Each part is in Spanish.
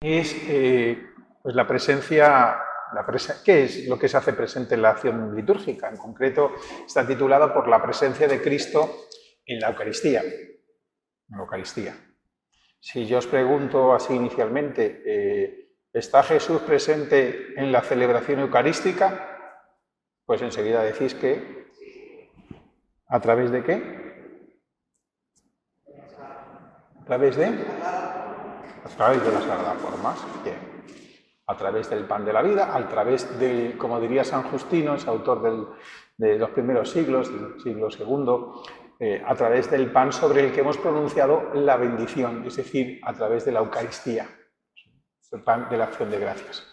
es pues la presencia, ¿qué es lo que se hace presente en la acción litúrgica? En concreto, está titulada por la presencia de Cristo en la Eucaristía. En la Eucaristía. Si yo os pregunto así inicialmente, ¿está Jesús presente en la celebración eucarística? Pues enseguida decís que, ¿a través de qué? ¿A través de? A través de las sagradas formas. Bien. A través del pan de la vida, a través del, como diría San Justino, es autor de los primeros siglos, del siglo II, a través del pan sobre el que hemos pronunciado la bendición, es decir, a través de la Eucaristía, el pan de la acción de gracias.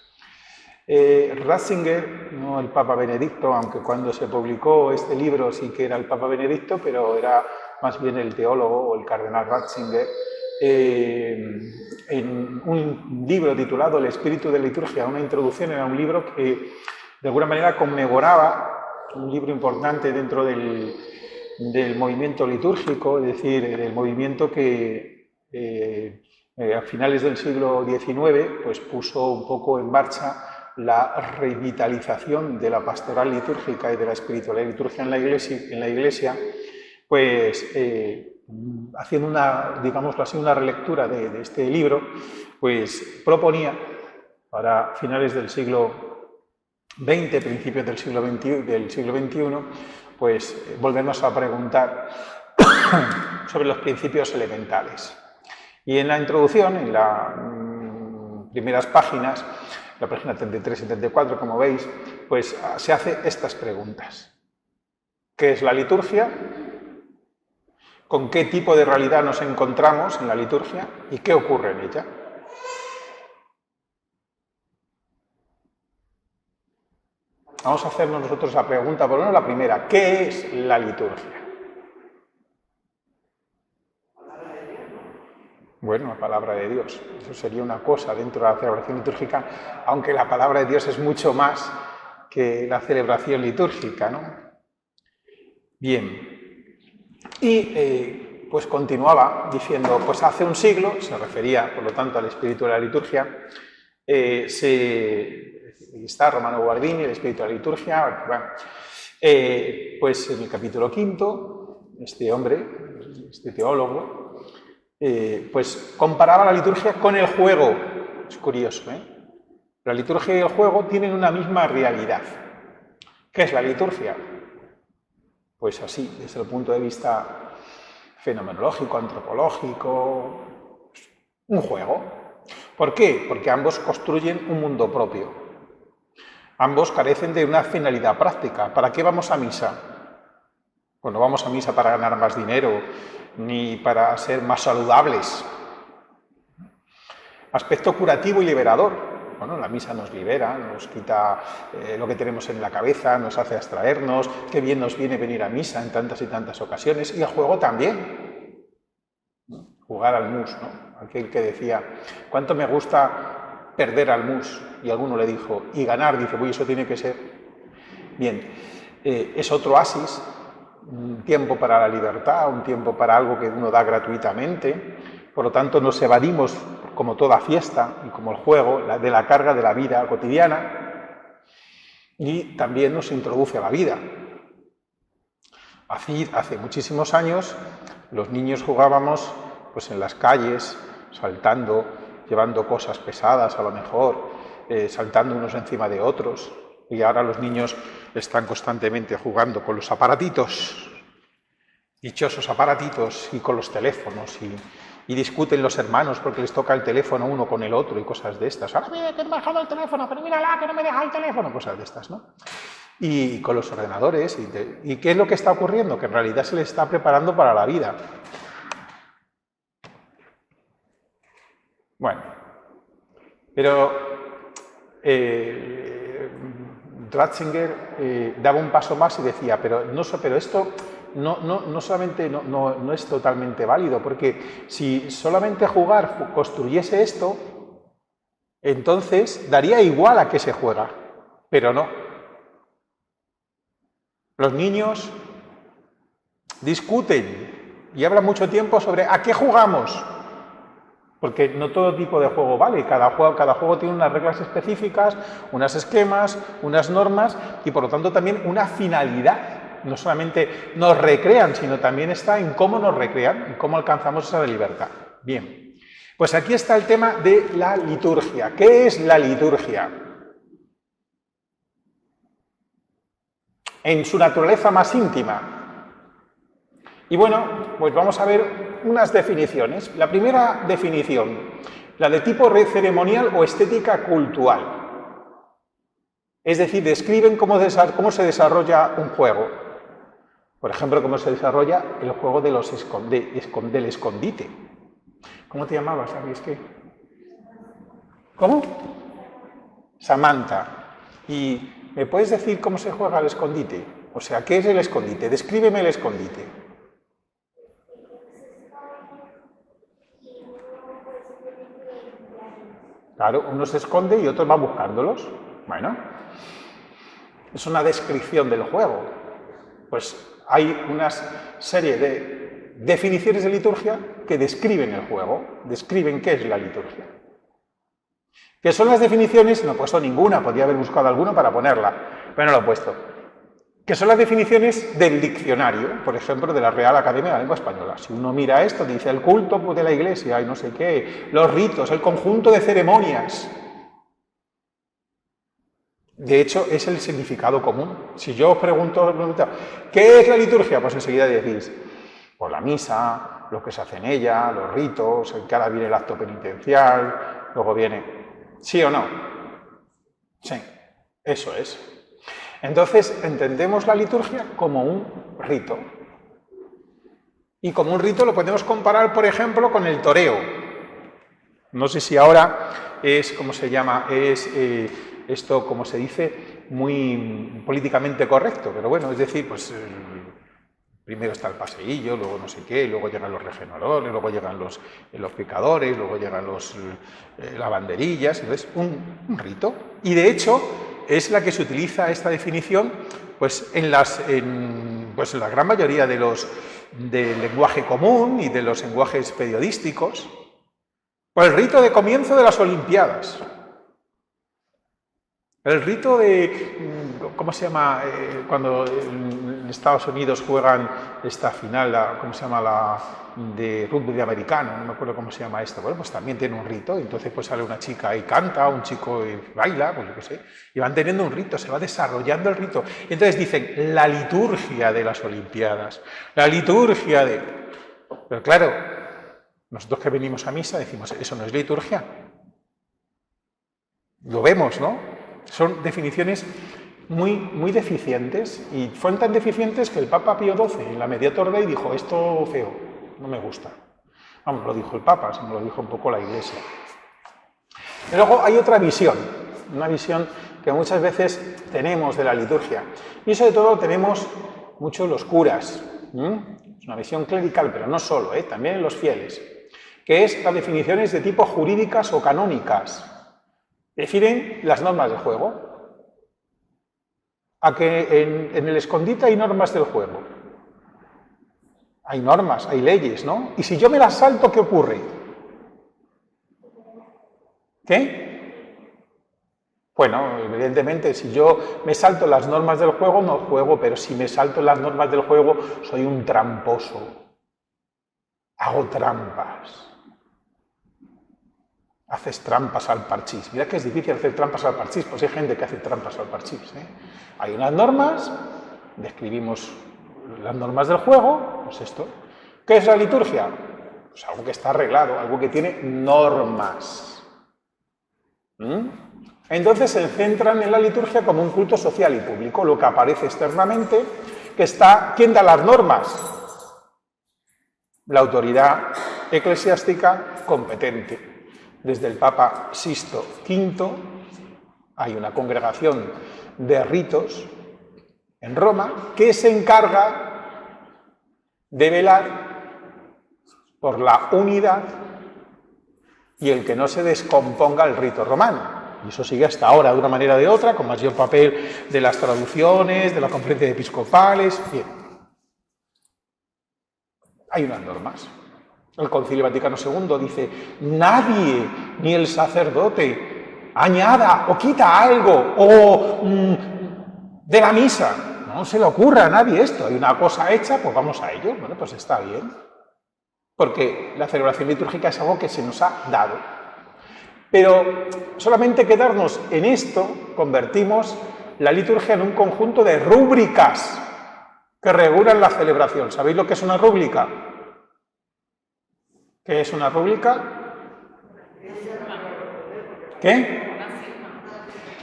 Ratzinger, no el Papa Benedicto, aunque cuando se publicó este libro sí que era el Papa Benedicto, pero era más bien el teólogo o el cardenal Ratzinger, en un libro titulado El espíritu de la liturgia, una introducción, era un libro que de alguna manera conmemoraba, un libro importante dentro del movimiento litúrgico, es decir, del movimiento que a finales del siglo XIX pues puso un poco en marcha la revitalización de la pastoral litúrgica y de la espiritualidad liturgia en la iglesia, pues haciendo una, digámoslo así, una relectura de este libro, pues proponía para finales del siglo XX, principios del siglo XXI, pues volvernos a preguntar sobre los principios elementales. Y en la introducción, en las primeras páginas, la página 33 y 34, como veis, pues se hace estas preguntas. ¿Qué es la liturgia? ¿Con qué tipo de realidad nos encontramos en la liturgia? ¿Y qué ocurre en ella? Vamos a hacernos nosotros la pregunta, por lo menos la primera. ¿Qué es la liturgia? Bueno, la palabra de Dios. Eso sería una cosa dentro de la celebración litúrgica, aunque la palabra de Dios es mucho más que la celebración litúrgica, ¿no? Bien. Y pues continuaba diciendo, pues hace un siglo, se refería, por lo tanto, al espíritu de la liturgia, está Romano Guardini, el espíritu de la liturgia, bueno, pues en el capítulo 5, este hombre, este teólogo, pues comparaba la liturgia con el juego. Es curioso, ¿eh? La liturgia y el juego tienen una misma realidad. ¿Qué es la liturgia? Pues así, desde el punto de vista fenomenológico, antropológico, un juego. ¿Por qué? Porque ambos construyen un mundo propio. Ambos carecen de una finalidad práctica. ¿Para qué vamos a misa? Pues no vamos a misa para ganar más dinero, ni para ser más saludables. Aspecto curativo y liberador. Bueno, la misa nos libera, nos quita lo que tenemos en la cabeza, nos hace abstraernos, qué bien nos viene venir a misa en tantas y tantas ocasiones, y el juego también. Jugar al mus, ¿no? Aquel que decía, ¿cuánto me gusta perder al mus? Y alguno le dijo, y ganar, dice, uy, eso tiene que ser. Bien, es otro oasis, un tiempo para la libertad, un tiempo para algo que uno da gratuitamente. Por lo tanto, nos evadimos, como toda fiesta y como el juego, de la carga de la vida cotidiana, y también nos introduce a la vida. Hace muchísimos años los niños jugábamos pues, en las calles, saltando, llevando cosas pesadas a lo mejor, saltando unos encima de otros, y ahora los niños están constantemente jugando con los aparatitos, dichosos aparatitos, y con los teléfonos, y discuten los hermanos porque les toca el teléfono uno con el otro y cosas de estas. Ahora mira que me ha dejado el teléfono, pero mírala que no me deja el teléfono, cosas de estas, ¿no? Y con los ordenadores. ¿Y qué es lo que está ocurriendo? Que en realidad se les está preparando para la vida. Bueno, pero Ratzinger daba un paso más y decía, pero esto no solamente no es totalmente válido, porque si solamente jugar construyese esto, entonces daría igual a qué se juega, pero no. Los niños discuten y hablan mucho tiempo sobre ¿a qué jugamos? Porque no todo tipo de juego vale, cada juego tiene unas reglas específicas, unos esquemas, unas normas y por lo tanto también una finalidad. No solamente nos recrean, sino también está en cómo nos recrean y cómo alcanzamos esa libertad. Bien, pues aquí está el tema de la liturgia. ¿Qué es la liturgia? En su naturaleza más íntima. Y bueno, pues vamos a ver unas definiciones. La primera definición, la de tipo ceremonial o estética cultural. Es decir, describen cómo se desarrolla un juego. Por ejemplo, cómo se desarrolla el juego del escondite. ¿Cómo te llamabas? ¿Sabes qué? ¿Cómo? Samantha. ¿Y me puedes decir cómo se juega el escondite? O sea, ¿qué es el escondite? Descríbeme el escondite. Claro, uno se esconde y otro va buscándolos. Bueno, es una descripción del juego. Pues hay una serie de definiciones de liturgia que describen el juego, describen qué es la liturgia. ¿Qué son las definiciones? No he puesto ninguna, podría haber buscado alguna para ponerla, pero no lo he puesto. ¿Qué son las definiciones del diccionario, por ejemplo, de la Real Academia de la Lengua Española? Si uno mira esto, dice el culto de la Iglesia y no sé qué, los ritos, el conjunto de ceremonias. De hecho, es el significado común. Si yo os pregunto, ¿qué es la liturgia? Pues enseguida decís, pues la misa, lo que se hace en ella, los ritos, que ahora viene el acto penitencial, luego viene... ¿Sí o no? Sí, eso es. Entonces, entendemos la liturgia como un rito. Y como un rito lo podemos comparar, por ejemplo, con el toreo. No sé si ahora es, ¿cómo se llama? Es esto, como se dice, muy políticamente correcto. Pero bueno, es decir, pues primero está el paseillo, luego no sé qué, luego llegan los regenadores, luego llegan los picadores, luego llegan las banderillas. Entonces, un rito. Y de hecho... es la que se utiliza esta definición pues, en la gran mayoría del lenguaje común y de los lenguajes periodísticos. Por el rito de comienzo de las Olimpiadas. El rito de, ¿cómo se llama? Cuando en Estados Unidos juegan esta final, ¿cómo se llama? La de rugby americano, no me acuerdo cómo se llama esto. Bueno, pues también tiene un rito, entonces pues sale una chica y canta, un chico y baila, pues yo qué sé, y van teniendo un rito, se va desarrollando el rito. Y entonces dicen, la liturgia de las Olimpiadas, la liturgia de... Pero claro, nosotros que venimos a misa decimos, eso no es liturgia. Lo vemos, ¿no? Son definiciones muy deficientes y fueron tan deficientes que el Papa Pío XII en la Mediator Dei dijo, esto feo, no me gusta. Vamos, lo dijo el Papa, sino lo dijo un poco la Iglesia. Y luego hay otra visión, una visión que muchas veces tenemos de la liturgia. Y sobre todo tenemos mucho los curas. Es una visión clerical, pero no solo, también los fieles. Que es las definiciones de tipo jurídicas o canónicas. Definen las normas del juego. A que en el escondite hay normas del juego. Hay normas, hay leyes, ¿no? Y si yo me las salto, ¿qué ocurre? ¿Qué? Bueno, evidentemente, si yo me salto las normas del juego, no juego, pero si me salto las normas del juego, soy un tramposo. Hago trampas. Haces trampas al parchís. Mira que es difícil hacer trampas al parchís, pues hay gente que hace trampas al parchís. Hay unas normas, describimos las normas del juego, pues esto. ¿Qué es la liturgia? Pues algo que está arreglado, algo que tiene normas. Entonces se centran en la liturgia como un culto social y público, lo que aparece externamente, que está, ¿quién da las normas? La autoridad eclesiástica competente. Desde el Papa Sixto V hay una congregación de ritos en Roma que se encarga de velar por la unidad y el que no se descomponga el rito romano. Y eso sigue hasta ahora, de una manera o de otra, con mayor papel de las traducciones, de las conferencias episcopales, bien. Hay unas normas. El Concilio Vaticano II dice: nadie, ni el sacerdote, añada o quita algo de la misa. No se le ocurra a nadie esto. Hay una cosa hecha, pues vamos a ello. Bueno, pues está bien. Porque la celebración litúrgica es algo que se nos ha dado. Pero solamente quedarnos en esto, convertimos la liturgia en un conjunto de rúbricas que regulan la celebración. ¿Sabéis lo que es una rúbrica? ¿Qué es una rúbrica? ¿Qué?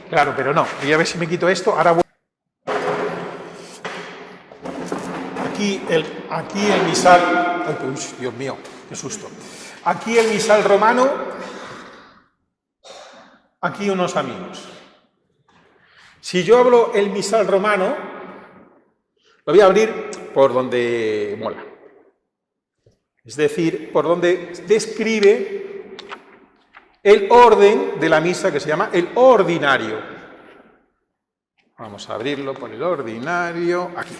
Claro, pero no. Voy a ver si me quito esto. Ahora voy. Aquí el misal. Ay, pues, Dios mío, qué susto. Aquí el misal romano. Aquí unos amigos. Si yo hablo el misal romano, lo voy a abrir por donde mola. Es decir, por donde describe el orden de la misa que se llama el ordinario. Vamos a abrirlo por el ordinario, aquí.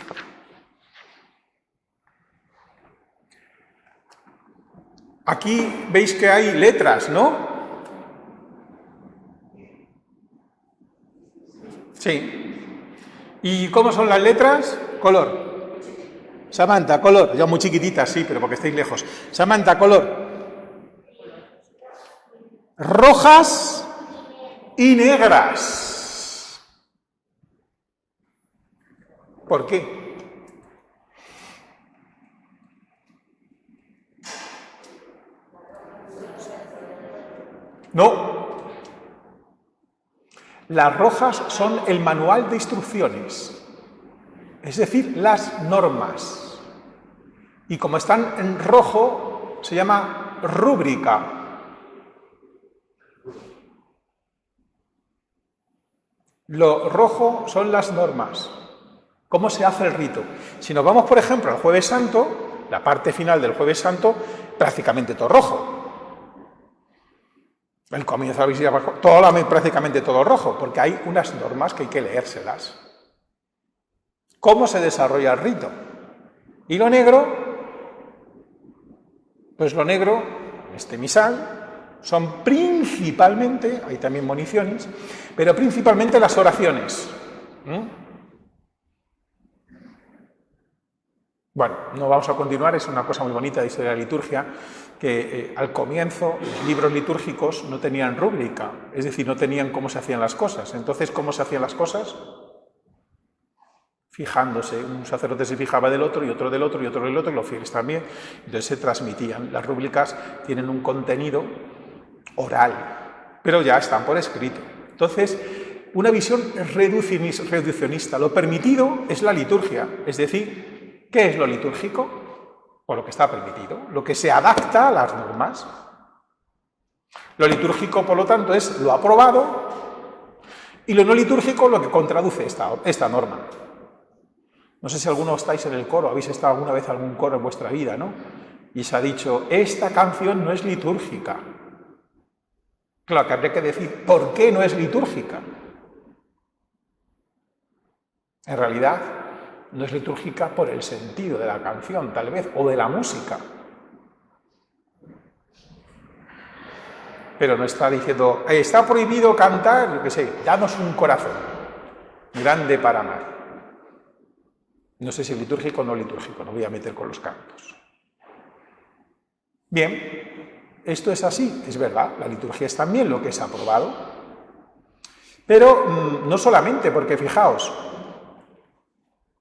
Aquí veis que hay letras, ¿no? Sí. ¿Y cómo son las letras? Color. Samantha, color. Ya muy chiquititas, sí, pero porque estáis lejos. Samantha, color. Rojas y negras. ¿Por qué? No. Las rojas son el manual de instrucciones, es decir, las normas. Y como están en rojo, se llama rúbrica. Lo rojo son las normas. ¿Cómo se hace el rito? Si nos vamos, por ejemplo, al Jueves Santo, la parte final del Jueves Santo, prácticamente todo rojo. El comienzo de la visita pascual, prácticamente todo rojo, porque hay unas normas que hay que leérselas. ¿Cómo se desarrolla el rito? ¿Y lo negro? Pues lo negro, en este misal, son principalmente, hay también municiones, pero principalmente las oraciones. Bueno, no vamos a continuar, es una cosa muy bonita de historia de la liturgia, que al comienzo los libros litúrgicos no tenían rúbrica, es decir, no tenían cómo se hacían las cosas. Entonces, ¿cómo se hacían las cosas? Fijándose, un sacerdote se fijaba del otro, y otro del otro, y otro del otro, y los fieles también. Entonces se transmitían. Las rúbricas tienen un contenido oral, pero ya están por escrito. Entonces, una visión reduccionista. Lo permitido es la liturgia, es decir, ¿qué es lo litúrgico? O lo que está permitido, lo que se adapta a las normas. Lo litúrgico, por lo tanto, es lo aprobado, y lo no litúrgico lo que contraduce esta norma. No sé si alguno estáis en el coro, habéis estado alguna vez en algún coro en vuestra vida, ¿no? Y se ha dicho, esta canción no es litúrgica. Claro, que habría que decir, ¿por qué no es litúrgica? En realidad, no es litúrgica por el sentido de la canción, tal vez, o de la música. Pero no está diciendo, está prohibido cantar, yo qué sé, danos un corazón grande para amar. No sé si litúrgico o no litúrgico, no voy a meter con los cantos. Bien, esto es así, es verdad, la liturgia es también lo que es aprobado. Pero no solamente, porque fijaos,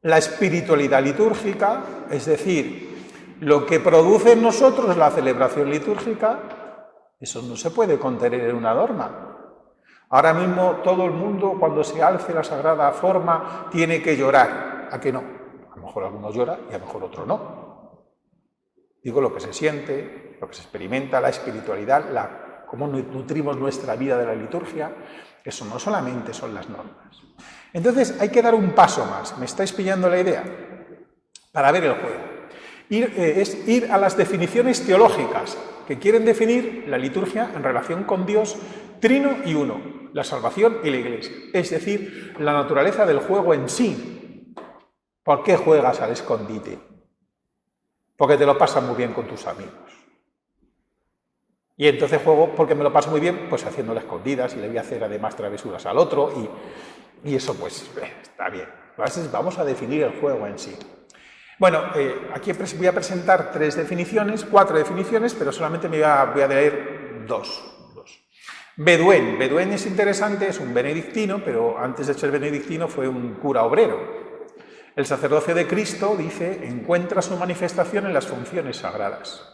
la espiritualidad litúrgica, es decir, lo que produce en nosotros la celebración litúrgica, eso no se puede contener en una norma. Ahora mismo todo el mundo, cuando se alce la sagrada forma, tiene que llorar. ¿A qué no? A lo mejor alguno llora y a lo mejor otro no. Digo lo que se siente, lo que se experimenta, la espiritualidad, cómo nutrimos nuestra vida de la liturgia, eso no solamente son las normas. Entonces hay que dar un paso más, ¿me estáis pillando la idea? Para ver el juego. Es ir a las definiciones teológicas que quieren definir la liturgia en relación con Dios trino y uno, la salvación y la Iglesia. Es decir, la naturaleza del juego en sí. ¿Por qué juegas al escondite? Porque te lo pasas muy bien con tus amigos. Y entonces juego porque me lo paso muy bien, pues haciendo las escondidas, y le voy a hacer además travesuras al otro, y eso pues está bien. Entonces vamos a definir el juego en sí. Bueno, aquí voy a presentar 4 definiciones, pero solamente me voy a leer dos. Bedouin. Bedouin es interesante, es un benedictino, pero antes de ser benedictino fue un cura obrero. El sacerdocio de Cristo, dice, encuentra su manifestación en las funciones sagradas.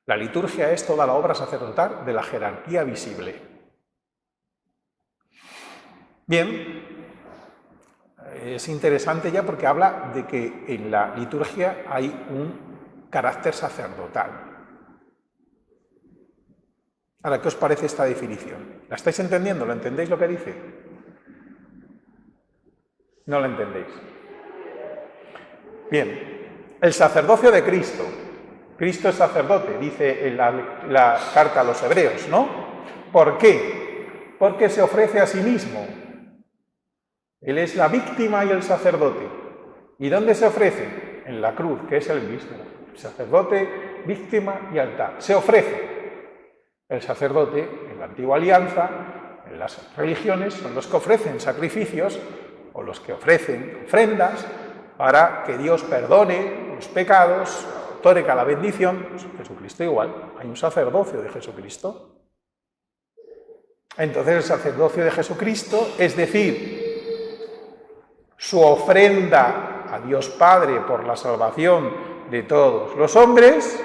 La liturgia es toda la obra sacerdotal de la jerarquía visible. Bien, es interesante ya porque habla de que en la liturgia hay un carácter sacerdotal. Ahora, ¿qué os parece esta definición? ¿La estáis entendiendo? ¿Lo entendéis lo que dice? No lo entendéis. Bien, el sacerdocio de Cristo. Cristo es sacerdote, dice en la carta a los hebreos, ¿no? ¿Por qué? Porque se ofrece a sí mismo. Él es la víctima y el sacerdote. ¿Y dónde se ofrece? En la cruz, que es el mismo. Sacerdote, víctima y altar. Se ofrece. El sacerdote, en la antigua alianza, en las religiones, son los que ofrecen sacrificios o los que ofrecen ofrendas para que Dios perdone los pecados, otorga la bendición. Pues Jesucristo igual, hay un sacerdocio de Jesucristo. Entonces el sacerdocio de Jesucristo, es decir, su ofrenda a Dios Padre por la salvación de todos los hombres.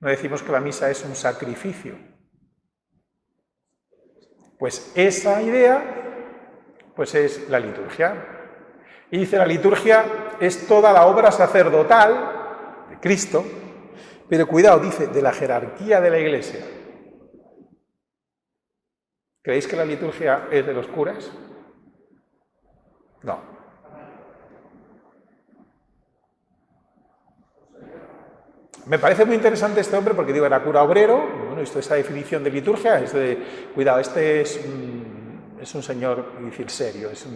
No decimos que la misa es un sacrificio. Pues esa idea, pues es la liturgia. Y dice, la liturgia es toda la obra sacerdotal de Cristo, pero cuidado, dice, de la jerarquía de la Iglesia. ¿Creéis que la liturgia es de los curas? No. Me parece muy interesante este hombre porque, digo, era cura obrero. Bueno, esto es esa definición de liturgia, es de, cuidado, este es un señor, decir, serio, es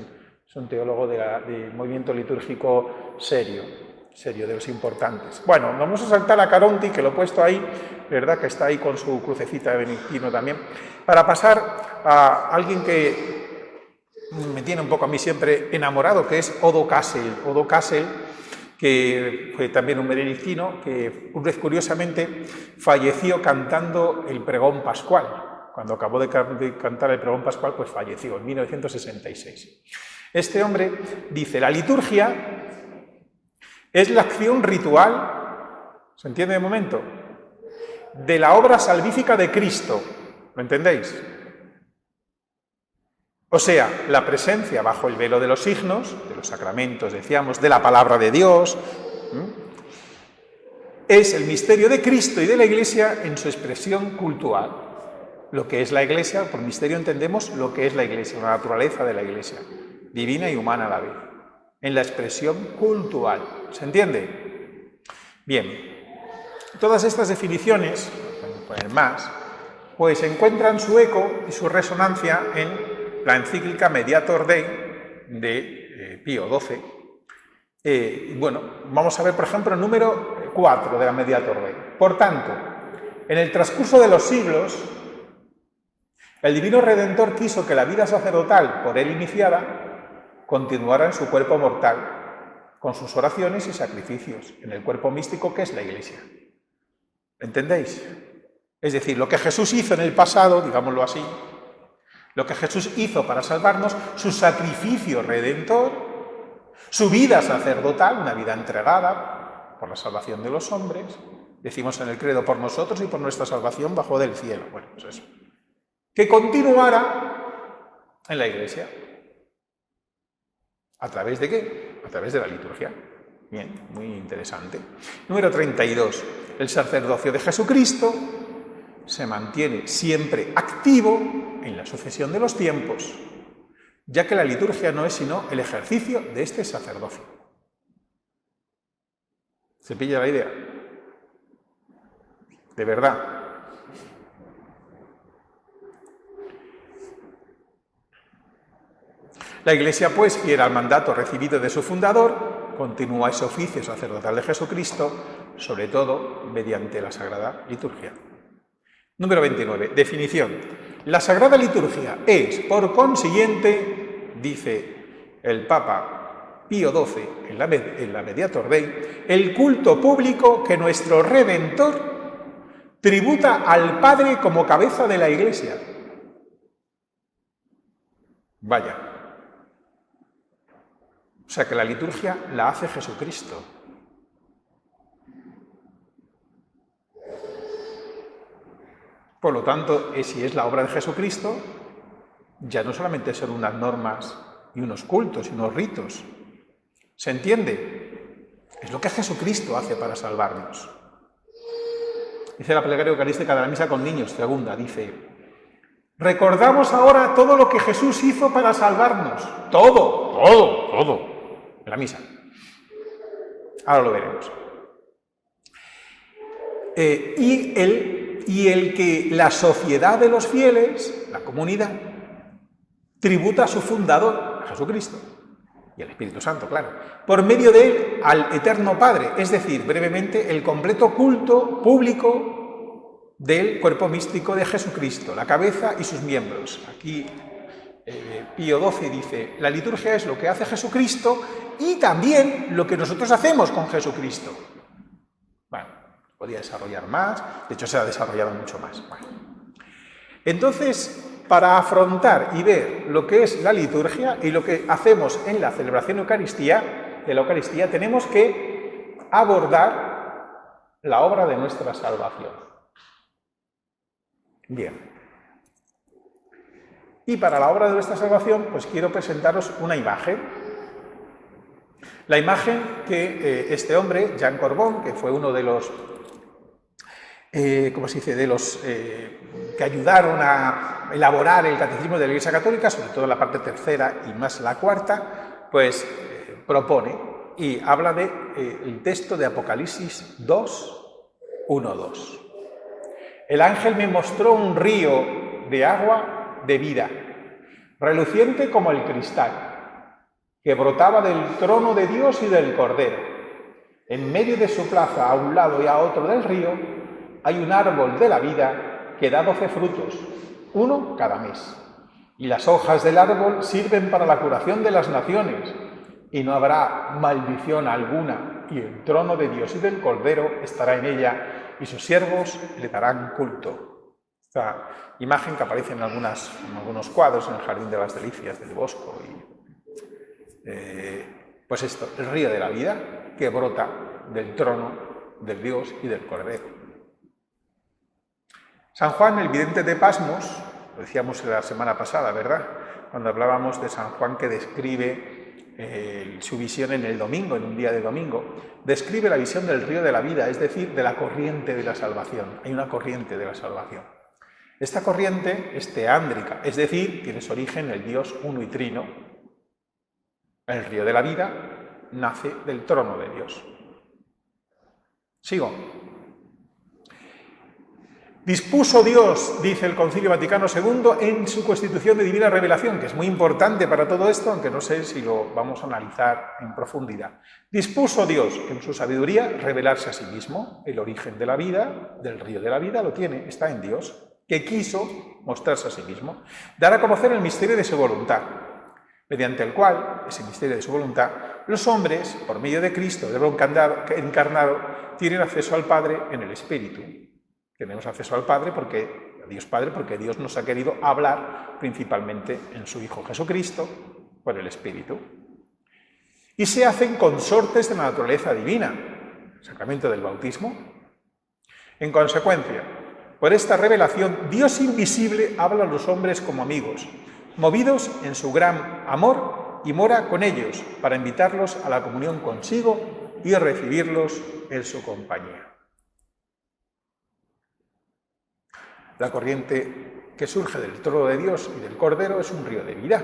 un teólogo de movimiento litúrgico serio, de los importantes. Bueno, vamos a saltar a Caronti, que lo he puesto ahí, verdad que está ahí con su crucecita de benedictino también, para pasar a alguien que me tiene un poco a mí siempre enamorado, que es Odo Kassel. Odo Kassel, que fue también un benedictino, que curiosamente falleció cantando el pregón pascual. Cuando acabó de cantar el pregón pascual, pues falleció en 1966. Este hombre dice, la liturgia es la acción ritual, ¿se entiende de momento?, de la obra salvífica de Cristo. ¿Lo entendéis? O sea, la presencia bajo el velo de los signos, de los sacramentos, decíamos, de la palabra de Dios, es el misterio de Cristo y de la Iglesia en su expresión cultural. Lo que es la Iglesia, por misterio entendemos lo que es la Iglesia, la naturaleza de la Iglesia, divina y humana a la vez, en la expresión cultural. ¿Se entiende? Bien, todas estas definiciones, poner más, pues encuentran su eco y su resonancia en la encíclica Mediator Dei de Pío XII. Bueno, vamos a ver, por ejemplo, el número 4 de la Mediator Dei. Por tanto, en el transcurso de los siglos, el Divino Redentor quiso que la vida sacerdotal, por él iniciada, continuara en su cuerpo mortal, con sus oraciones y sacrificios, en el cuerpo místico que es la Iglesia. ¿Entendéis? Es decir, lo que Jesús hizo en el pasado, digámoslo así, lo que Jesús hizo para salvarnos, su sacrificio redentor, su vida sacerdotal, una vida entregada por la salvación de los hombres, decimos en el credo, por nosotros y por nuestra salvación bajo del cielo. Bueno, pues eso. Que continuara en la Iglesia. ¿A través de qué? A través de la liturgia. Bien, muy interesante. Número 32. El sacerdocio de Jesucristo se mantiene siempre activo en la sucesión de los tiempos, ya que la liturgia no es sino el ejercicio de este sacerdocio. ¿Se pilla la idea? De verdad. La Iglesia, pues, fiel al mandato recibido de su fundador, continúa ese oficio sacerdotal de Jesucristo, sobre todo mediante la Sagrada Liturgia. Número 29. Definición. La Sagrada Liturgia es, por consiguiente, dice el Papa Pío XII en la Mediator Dei, el culto público que nuestro Redentor tributa al Padre como cabeza de la Iglesia. Vaya. O sea que la liturgia la hace Jesucristo. Por lo tanto, si es la obra de Jesucristo, ya no solamente son unas normas y unos cultos y unos ritos. ¿Se entiende? Es lo que Jesucristo hace para salvarnos. Dice la plegaria eucarística de la misa con niños, segunda, dice: recordamos ahora todo lo que Jesús hizo para salvarnos. Todo. En la misa. Ahora lo veremos. Y el que la sociedad de los fieles, la comunidad, tributa a su fundador, a Jesucristo, y al Espíritu Santo, claro, por medio de él al Eterno Padre, es decir, brevemente, el completo culto público del cuerpo místico de Jesucristo, la cabeza y sus miembros. Aquí Pío XII dice: la liturgia es lo que hace Jesucristo y también lo que nosotros hacemos con Jesucristo. Bueno, podría desarrollar más, de hecho se ha desarrollado mucho más. Bueno. Entonces, para afrontar y ver lo que es la liturgia y lo que hacemos en la celebración de la Eucaristía, tenemos que abordar la obra de nuestra salvación. Bien. Y para la obra de nuestra salvación, pues quiero presentaros una imagen. La imagen que este hombre, Jean Corbon, que fue uno de los que ayudaron a elaborar el catecismo de la Iglesia Católica, sobre todo la parte tercera y más la cuarta, pues propone y habla del texto de Apocalipsis 2, 1, 2. El ángel me mostró un río de agua de vida, reluciente como el cristal, que brotaba del trono de Dios y del Cordero. En medio de su plaza, a un lado y a otro del río, hay un árbol de la vida que da 12 frutos, uno cada mes. Y las hojas del árbol sirven para la curación de las naciones, y no habrá maldición alguna, y el trono de Dios y del Cordero estará en ella, y sus siervos le darán culto. Esta imagen que aparece en algunos cuadros en el Jardín de las Delicias del Bosco. Pues esto, el río de la vida que brota del trono del Dios y del Cordero. San Juan, el vidente de Pasmos, lo decíamos la semana pasada, ¿verdad? Cuando hablábamos de San Juan que describe su visión en el domingo, en un día de domingo, describe la visión del río de la vida, es decir, de la corriente de la salvación. Hay una corriente de la salvación. Esta corriente es teándrica, es decir, tiene su origen en el Dios uno y trino. El río de la vida nace del trono de Dios. Sigo. Dispuso Dios, dice el Concilio Vaticano II, en su Constitución de Divina Revelación, que es muy importante para todo esto, aunque no sé si lo vamos a analizar en profundidad. Dispuso Dios, en su sabiduría, revelarse a sí mismo. El origen de la vida, del río de la vida, lo tiene, está en Dios, que quiso mostrarse a sí mismo, dar a conocer el misterio de su voluntad, mediante el cual, ese misterio de su voluntad, los hombres, por medio de Cristo, del Verbo encarnado, tienen acceso al Padre en el Espíritu. Tenemos acceso al Padre a Dios Padre, porque Dios nos ha querido hablar principalmente en su Hijo Jesucristo, por el Espíritu. Y se hacen consortes de la naturaleza divina, el sacramento del bautismo. En consecuencia, por esta revelación, Dios invisible habla a los hombres como amigos, movidos en su gran amor, y mora con ellos para invitarlos a la comunión consigo y recibirlos en su compañía. La corriente que surge del trono de Dios y del Cordero es un río de vida.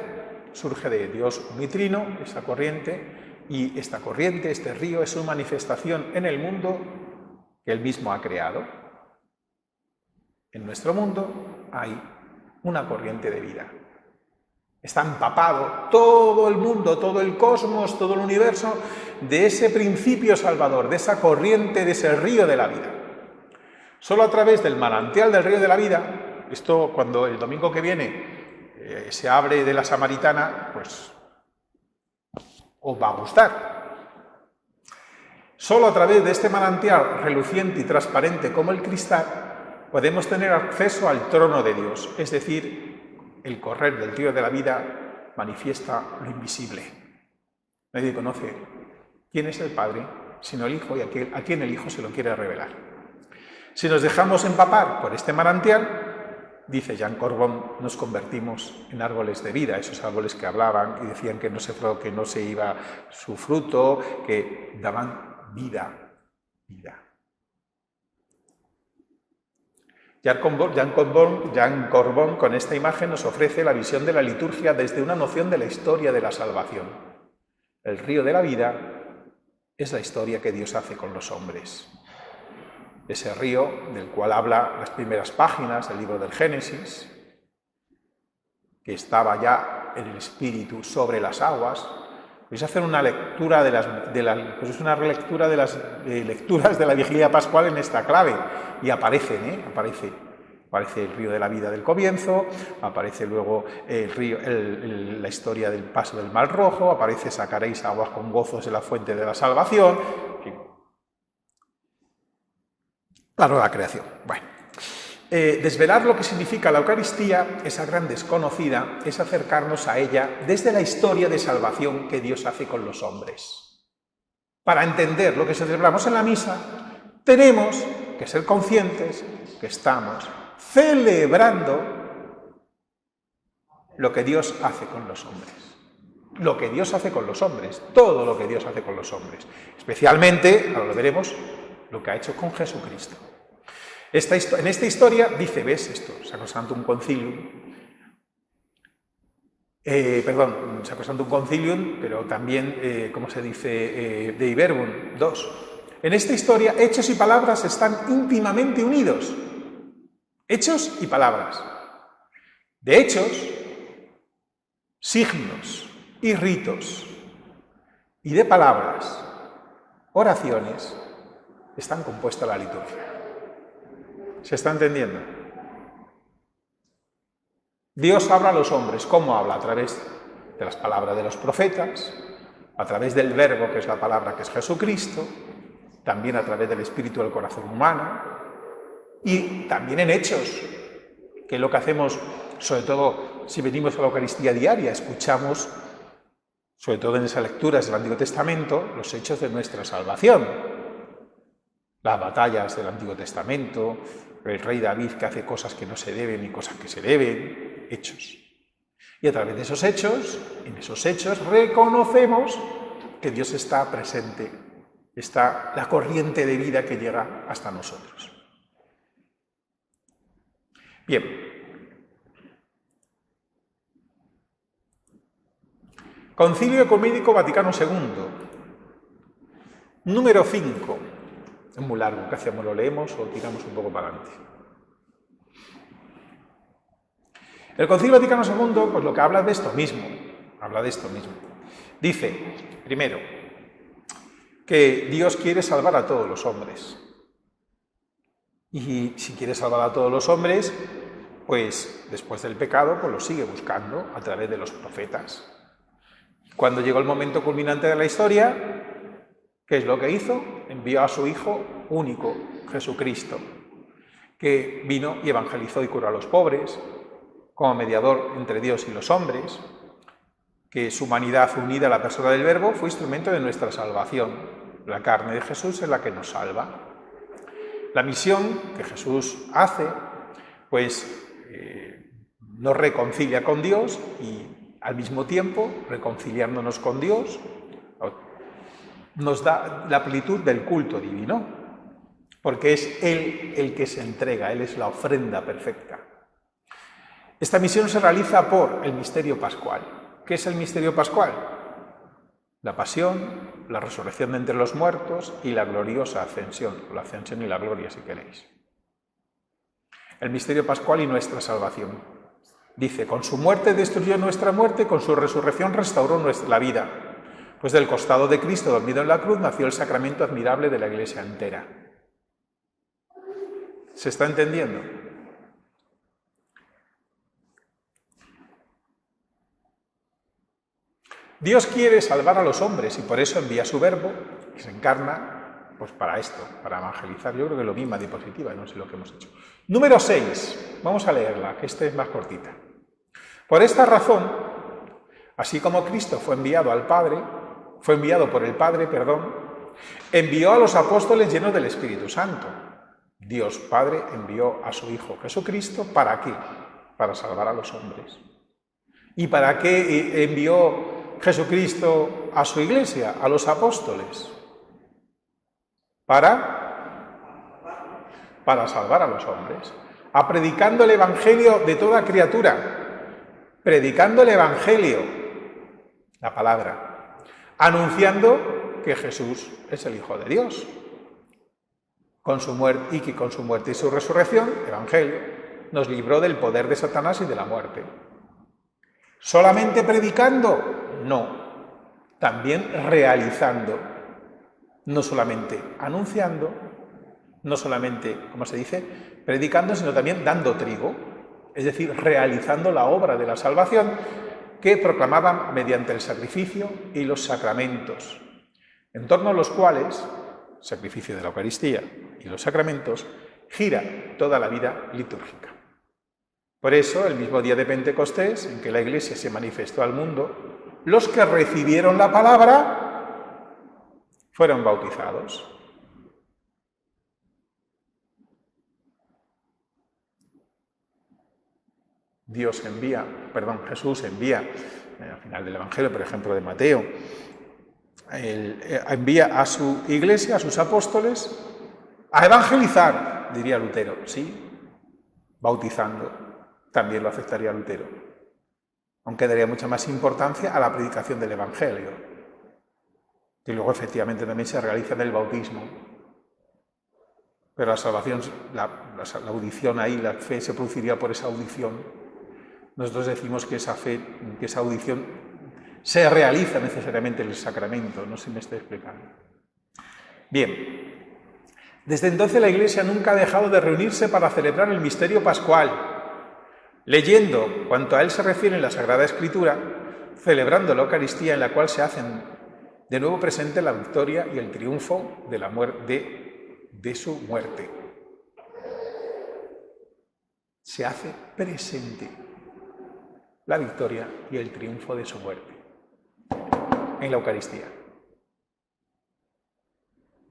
Surge de Dios unitrino, esa corriente, y esta corriente, este río, es una manifestación en el mundo que Él mismo ha creado. En nuestro mundo hay una corriente de vida. Está empapado todo el mundo, todo el cosmos, todo el universo de ese principio salvador, de esa corriente, de ese río de la vida. Solo a través del manantial del río de la vida, esto cuando el domingo que viene se abre de la Samaritana, pues os va a gustar. Solo a través de este manantial reluciente y transparente como el cristal podemos tener acceso al trono de Dios, es decir, el correr del río de la vida manifiesta lo invisible. Nadie conoce quién es el Padre, sino el Hijo y a quien el Hijo se lo quiere revelar. Si nos dejamos empapar por este manantial, dice Jean Corbon, nos convertimos en árboles de vida, esos árboles que hablaban y decían que no se iba su fruto, que daban vida. Jean Corbon con esta imagen nos ofrece la visión de la liturgia desde una noción de la historia de la salvación. El río de la vida es la historia que Dios hace con los hombres. Ese río del cual habla las primeras páginas del libro del Génesis, que estaba ya en el Espíritu sobre las aguas. Vais a hacer una lectura una relectura de las lecturas de la Vigilia Pascual en esta clave, y aparece el río de la vida del comienzo, aparece luego la historia del paso del Mar Rojo, aparece sacaréis aguas con gozos de la fuente de la salvación, la nueva creación. Bueno, desvelar lo que significa la Eucaristía, esa gran desconocida, es acercarnos a ella desde la historia de salvación que Dios hace con los hombres. Para entender lo que celebramos en la misa, tenemos que ser conscientes que estamos celebrando lo que Dios hace con los hombres. Lo que Dios hace con los hombres, todo lo que Dios hace con los hombres. Especialmente, ahora lo veremos, lo que ha hecho con Jesucristo. En esta historia dice, ¿ves esto? Sacrosanctum Concilium, Sacrosanctum Concilium, pero también, ¿cómo se dice? Dei Verbum 2. En esta historia, hechos y palabras están íntimamente unidos. Hechos y palabras. De hechos, signos y ritos. Y de palabras, oraciones, están compuesta la liturgia. ¿Se está entendiendo? Dios habla a los hombres. ¿Cómo habla? A través de las palabras de los profetas, a través del verbo, que es la palabra que es Jesucristo, también a través del espíritu del corazón humano, y también en hechos, que es lo que hacemos, sobre todo si venimos a la Eucaristía diaria, escuchamos, sobre todo en esas lecturas del Antiguo Testamento, los hechos de nuestra salvación. Las batallas del Antiguo Testamento, el rey David que hace cosas que no se deben y cosas que se deben, hechos. Y a través de esos hechos, en esos hechos reconocemos que Dios está presente, está la corriente de vida que llega hasta nosotros. Bien. Concilio Ecuménico Vaticano II, número 5. Es muy largo, ¿qué hacemos? ¿Lo leemos o tiramos un poco para adelante? El Concilio Vaticano II, pues lo que habla de esto mismo, Dice, primero, que Dios quiere salvar a todos los hombres. Y si quiere salvar a todos los hombres, pues después del pecado, pues lo sigue buscando a través de los profetas. Cuando llegó el momento culminante de la historia, ¿qué es lo que hizo? Envió a su Hijo único, Jesucristo, que vino y evangelizó y curó a los pobres, como mediador entre Dios y los hombres, que su humanidad unida a la persona del Verbo fue instrumento de nuestra salvación. La carne de Jesús es la que nos salva. La misión que Jesús hace, pues nos reconcilia con Dios y al mismo tiempo, reconciliándonos con Dios, nos da la plenitud del culto divino, porque es Él el que se entrega, Él es la ofrenda perfecta. Esta misión se realiza por el misterio pascual. ¿Qué es el misterio pascual? La pasión, la resurrección de entre los muertos y la gloriosa ascensión, la ascensión y la gloria, si queréis. El misterio pascual y nuestra salvación. Dice, con su muerte destruyó nuestra muerte, con su resurrección restauró la vida. Pues del costado de Cristo, dormido en la cruz, nació el sacramento admirable de la Iglesia entera. ¿Se está entendiendo? Dios quiere salvar a los hombres y por eso envía su verbo, que se encarna, pues para esto, para evangelizar. Yo creo que lo misma diapositiva, no sé lo que hemos hecho. Número 6, vamos a leerla, que esta es más cortita. Por esta razón, así como Cristo fue enviado por el Padre, envió a los apóstoles llenos del Espíritu Santo. Dios Padre envió a su Hijo Jesucristo, ¿para qué? Para salvar a los hombres. ¿Y para qué envió Jesucristo a su iglesia, a los apóstoles? Para salvar a los hombres. Predicando el Evangelio de toda criatura. Predicando el Evangelio, la palabra. Anunciando que Jesús es el Hijo de Dios. Con su muerte, y que con su muerte y su resurrección, Evangelio, nos libró del poder de Satanás y de la muerte. ¿Solamente predicando? No. También realizando. No solamente anunciando, no solamente, ¿cómo se dice?, predicando, sino también dando trigo. Es decir, realizando la obra de la salvación que proclamaban mediante el sacrificio y los sacramentos, en torno a los cuales, sacrificio de la Eucaristía y los sacramentos, gira toda la vida litúrgica. Por eso, el mismo día de Pentecostés, en que la Iglesia se manifestó al mundo, los que recibieron la palabra fueron bautizados. Jesús envía, al final del Evangelio, por ejemplo, de Mateo, envía a su iglesia, a sus apóstoles, a evangelizar, diría Lutero, sí, bautizando. También lo aceptaría Lutero, aunque daría mucha más importancia a la predicación del Evangelio, que luego efectivamente también se realiza en el bautismo. Pero la salvación, la audición ahí, la fe se produciría por esa audición. Nosotros decimos que esa fe, que esa audición se realiza necesariamente en el sacramento, no sé si me estoy explicando. Bien, desde entonces la Iglesia nunca ha dejado de reunirse para celebrar el misterio pascual, leyendo cuanto a él se refiere en la Sagrada Escritura, celebrando la Eucaristía en la cual se hacen de nuevo presente la victoria y el triunfo de la de su muerte. Se hace presente la victoria y el triunfo de su muerte en la Eucaristía.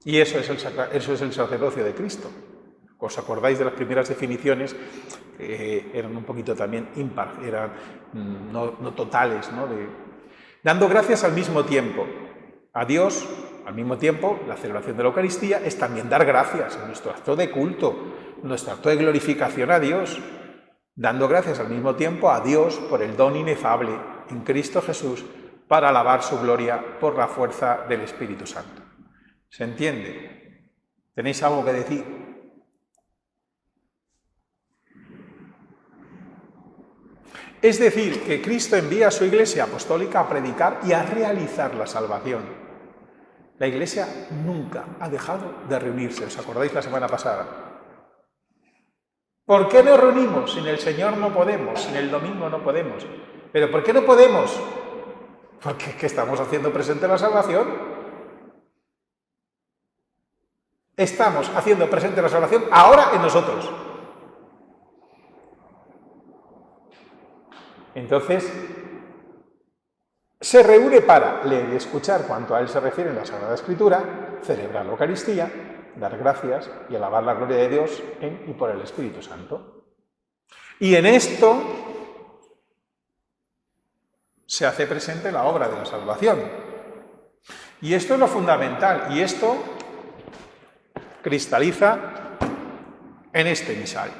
Y eso es el sacerdocio de Cristo. ¿Os acordáis de las primeras definiciones? Eran un poquito también eran no totales, ¿no? Dando gracias al mismo tiempo a Dios, al mismo tiempo la celebración de la Eucaristía es también dar gracias, en nuestro acto de culto, nuestro acto de glorificación a Dios, dando gracias al mismo tiempo a Dios por el don inefable en Cristo Jesús para alabar su gloria por la fuerza del Espíritu Santo. ¿Se entiende? ¿Tenéis algo que decir? Es decir, que Cristo envía a su Iglesia apostólica a predicar y a realizar la salvación. La Iglesia nunca ha dejado de reunirse, ¿os acordáis la semana pasada? ¿Por qué nos reunimos? Sin el Señor no podemos, sin el domingo no podemos. ¿Pero por qué no podemos? Porque es que estamos haciendo presente la salvación. Estamos haciendo presente la salvación ahora en nosotros. Entonces, se reúne para leer y escuchar cuanto a él se refiere en la Sagrada Escritura, celebrar la Eucaristía, dar gracias y alabar la gloria de Dios en y por el Espíritu Santo. Y en esto se hace presente la obra de la salvación. Y esto es lo fundamental, y esto cristaliza en este misal,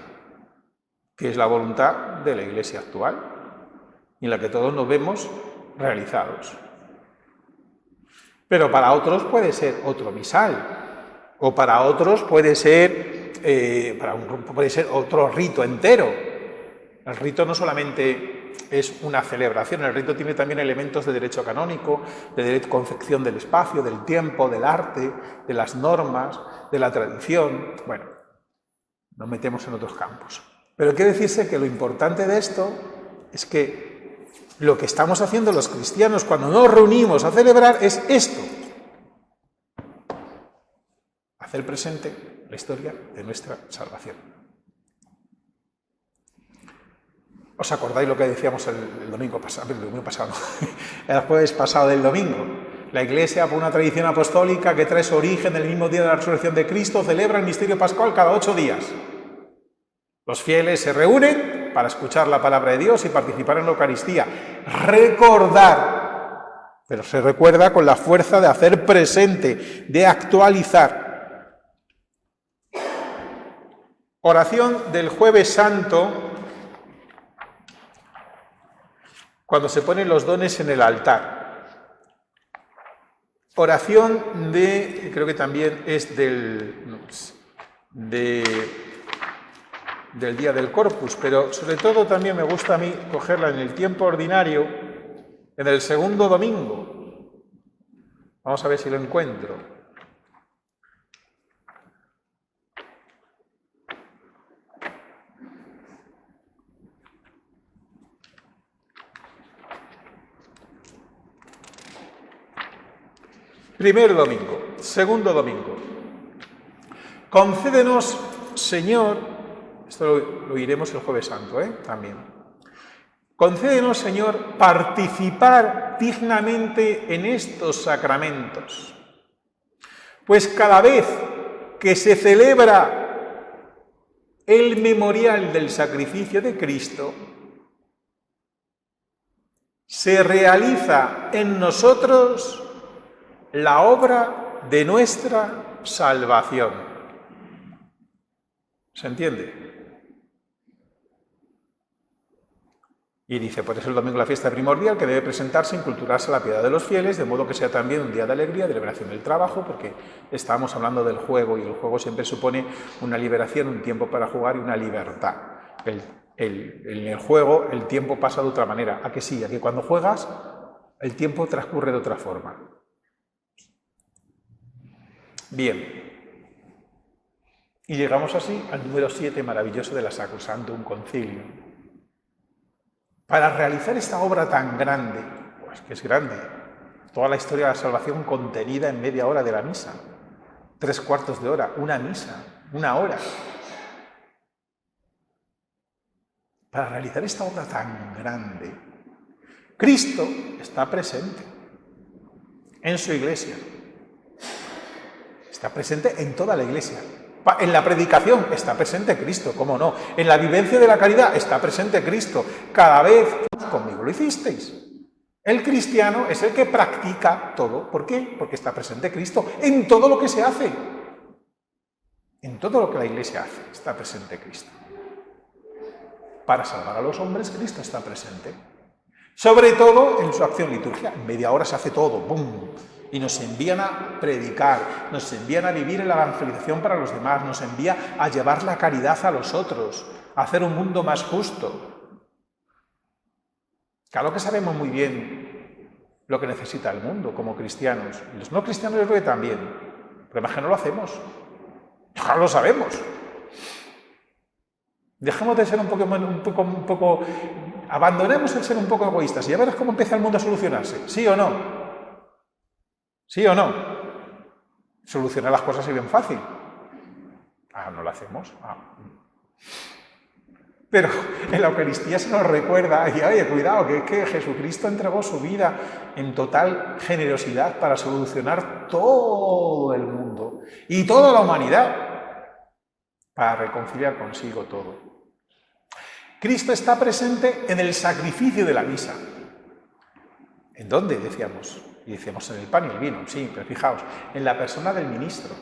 que es la voluntad de la Iglesia actual, en la que todos nos vemos realizados. Pero para otros puede ser otro misal, o para otros puede ser, para un grupo puede ser otro rito entero. El rito no solamente es una celebración, el rito tiene también elementos de derecho canónico, de concepción del espacio, del tiempo, del arte, de las normas, de la tradición. Bueno, nos metemos en otros campos. Pero quiere decirse que lo importante de esto es que lo que estamos haciendo los cristianos cuando nos reunimos a celebrar es esto. Hacer presente la historia de nuestra salvación. ¿Os acordáis lo que decíamos el domingo pasado? El jueves pasado del domingo. La Iglesia, por una tradición apostólica que trae su origen del mismo día de la resurrección de Cristo, celebra el misterio pascual cada 8 días. Los fieles se reúnen para escuchar la palabra de Dios y participar en la Eucaristía. Recordar, pero se recuerda con la fuerza de hacer presente, de actualizar. Oración del Jueves Santo, cuando se ponen los dones en el altar. Oración de, creo que también es del Día del Corpus, pero sobre todo también me gusta a mí cogerla en el tiempo ordinario, en el segundo domingo. Vamos a ver si lo encuentro. Primer domingo, segundo domingo. Concédenos, Señor, esto lo iremos el Jueves Santo, también. Concédenos, Señor, participar dignamente en estos sacramentos. Pues cada vez que se celebra el memorial del sacrificio de Cristo, se realiza en nosotros la obra de nuestra salvación. ¿Se entiende? Y dice, por eso el domingo la fiesta primordial que debe presentarse e inculturarse a la piedad de los fieles, de modo que sea también un día de alegría, de liberación del trabajo, porque estamos hablando del juego y el juego siempre supone una liberación, un tiempo para jugar y una libertad. En el juego el tiempo pasa de otra manera. ¿A que sí? A que cuando juegas el tiempo transcurre de otra forma. Bien, y llegamos así al número 7 maravilloso de la Sacrosanctum Concilium. Para realizar esta obra tan grande, pues que es grande, toda la historia de la salvación contenida en media hora de la misa, 3/4 de hora, una misa, 1 hora. Para realizar esta obra tan grande, Cristo está presente en su Iglesia. Está presente en toda la Iglesia. En la predicación está presente Cristo, ¿cómo no? En la vivencia de la caridad está presente Cristo. Cada vez conmigo lo hicisteis. El cristiano es el que practica todo. ¿Por qué? Porque está presente Cristo en todo lo que se hace. En todo lo que la Iglesia hace está presente Cristo. Para salvar a los hombres, Cristo está presente. Sobre todo en su acción litúrgica. En media hora se hace todo. ¡Bum! Y nos envían a predicar, nos envían a vivir en la evangelización para los demás, nos envía a llevar la caridad a los otros, a hacer un mundo más justo. Claro que sabemos muy bien lo que necesita el mundo como cristianos. Y los no cristianos yo creo que también. Pero más que no lo hacemos. Ya lo sabemos. Dejemos de ser un poco, abandonemos el ser un poco egoístas y ya verás cómo empieza el mundo a solucionarse. ¿Sí o no? ¿Sí o no? Solucionar las cosas es bien fácil. No lo hacemos. Pero en la Eucaristía se nos recuerda, y oye, cuidado, que es que Jesucristo entregó su vida en total generosidad para solucionar todo el mundo y toda la humanidad, para reconciliar consigo todo. Cristo está presente en el sacrificio de la misa. ¿En dónde? Decíamos. Y decíamos en el pan y el vino, sí, pero fijaos, en la persona del ministro,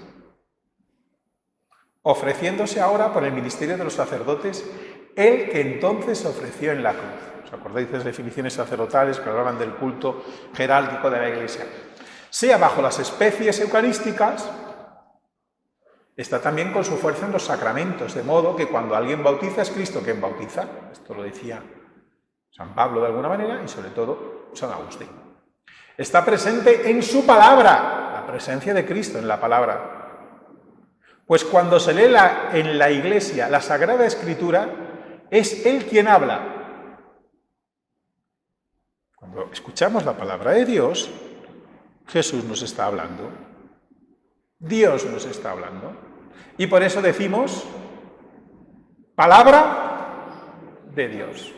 ofreciéndose ahora por el ministerio de los sacerdotes, el que entonces se ofreció en la cruz. ¿Os acordáis de las definiciones sacerdotales que hablaban del culto jerárquico de la Iglesia? Sea bajo las especies eucarísticas, está también con su fuerza en los sacramentos, de modo que cuando alguien bautiza es Cristo quien bautiza. Esto lo decía San Pablo de alguna manera y sobre todo San Agustín. Está presente en su palabra, la presencia de Cristo en la palabra. Pues cuando se lee en la Iglesia la Sagrada Escritura, es Él quien habla. Cuando escuchamos la palabra de Dios, Jesús nos está hablando. Dios nos está hablando. Y por eso decimos, palabra de Dios.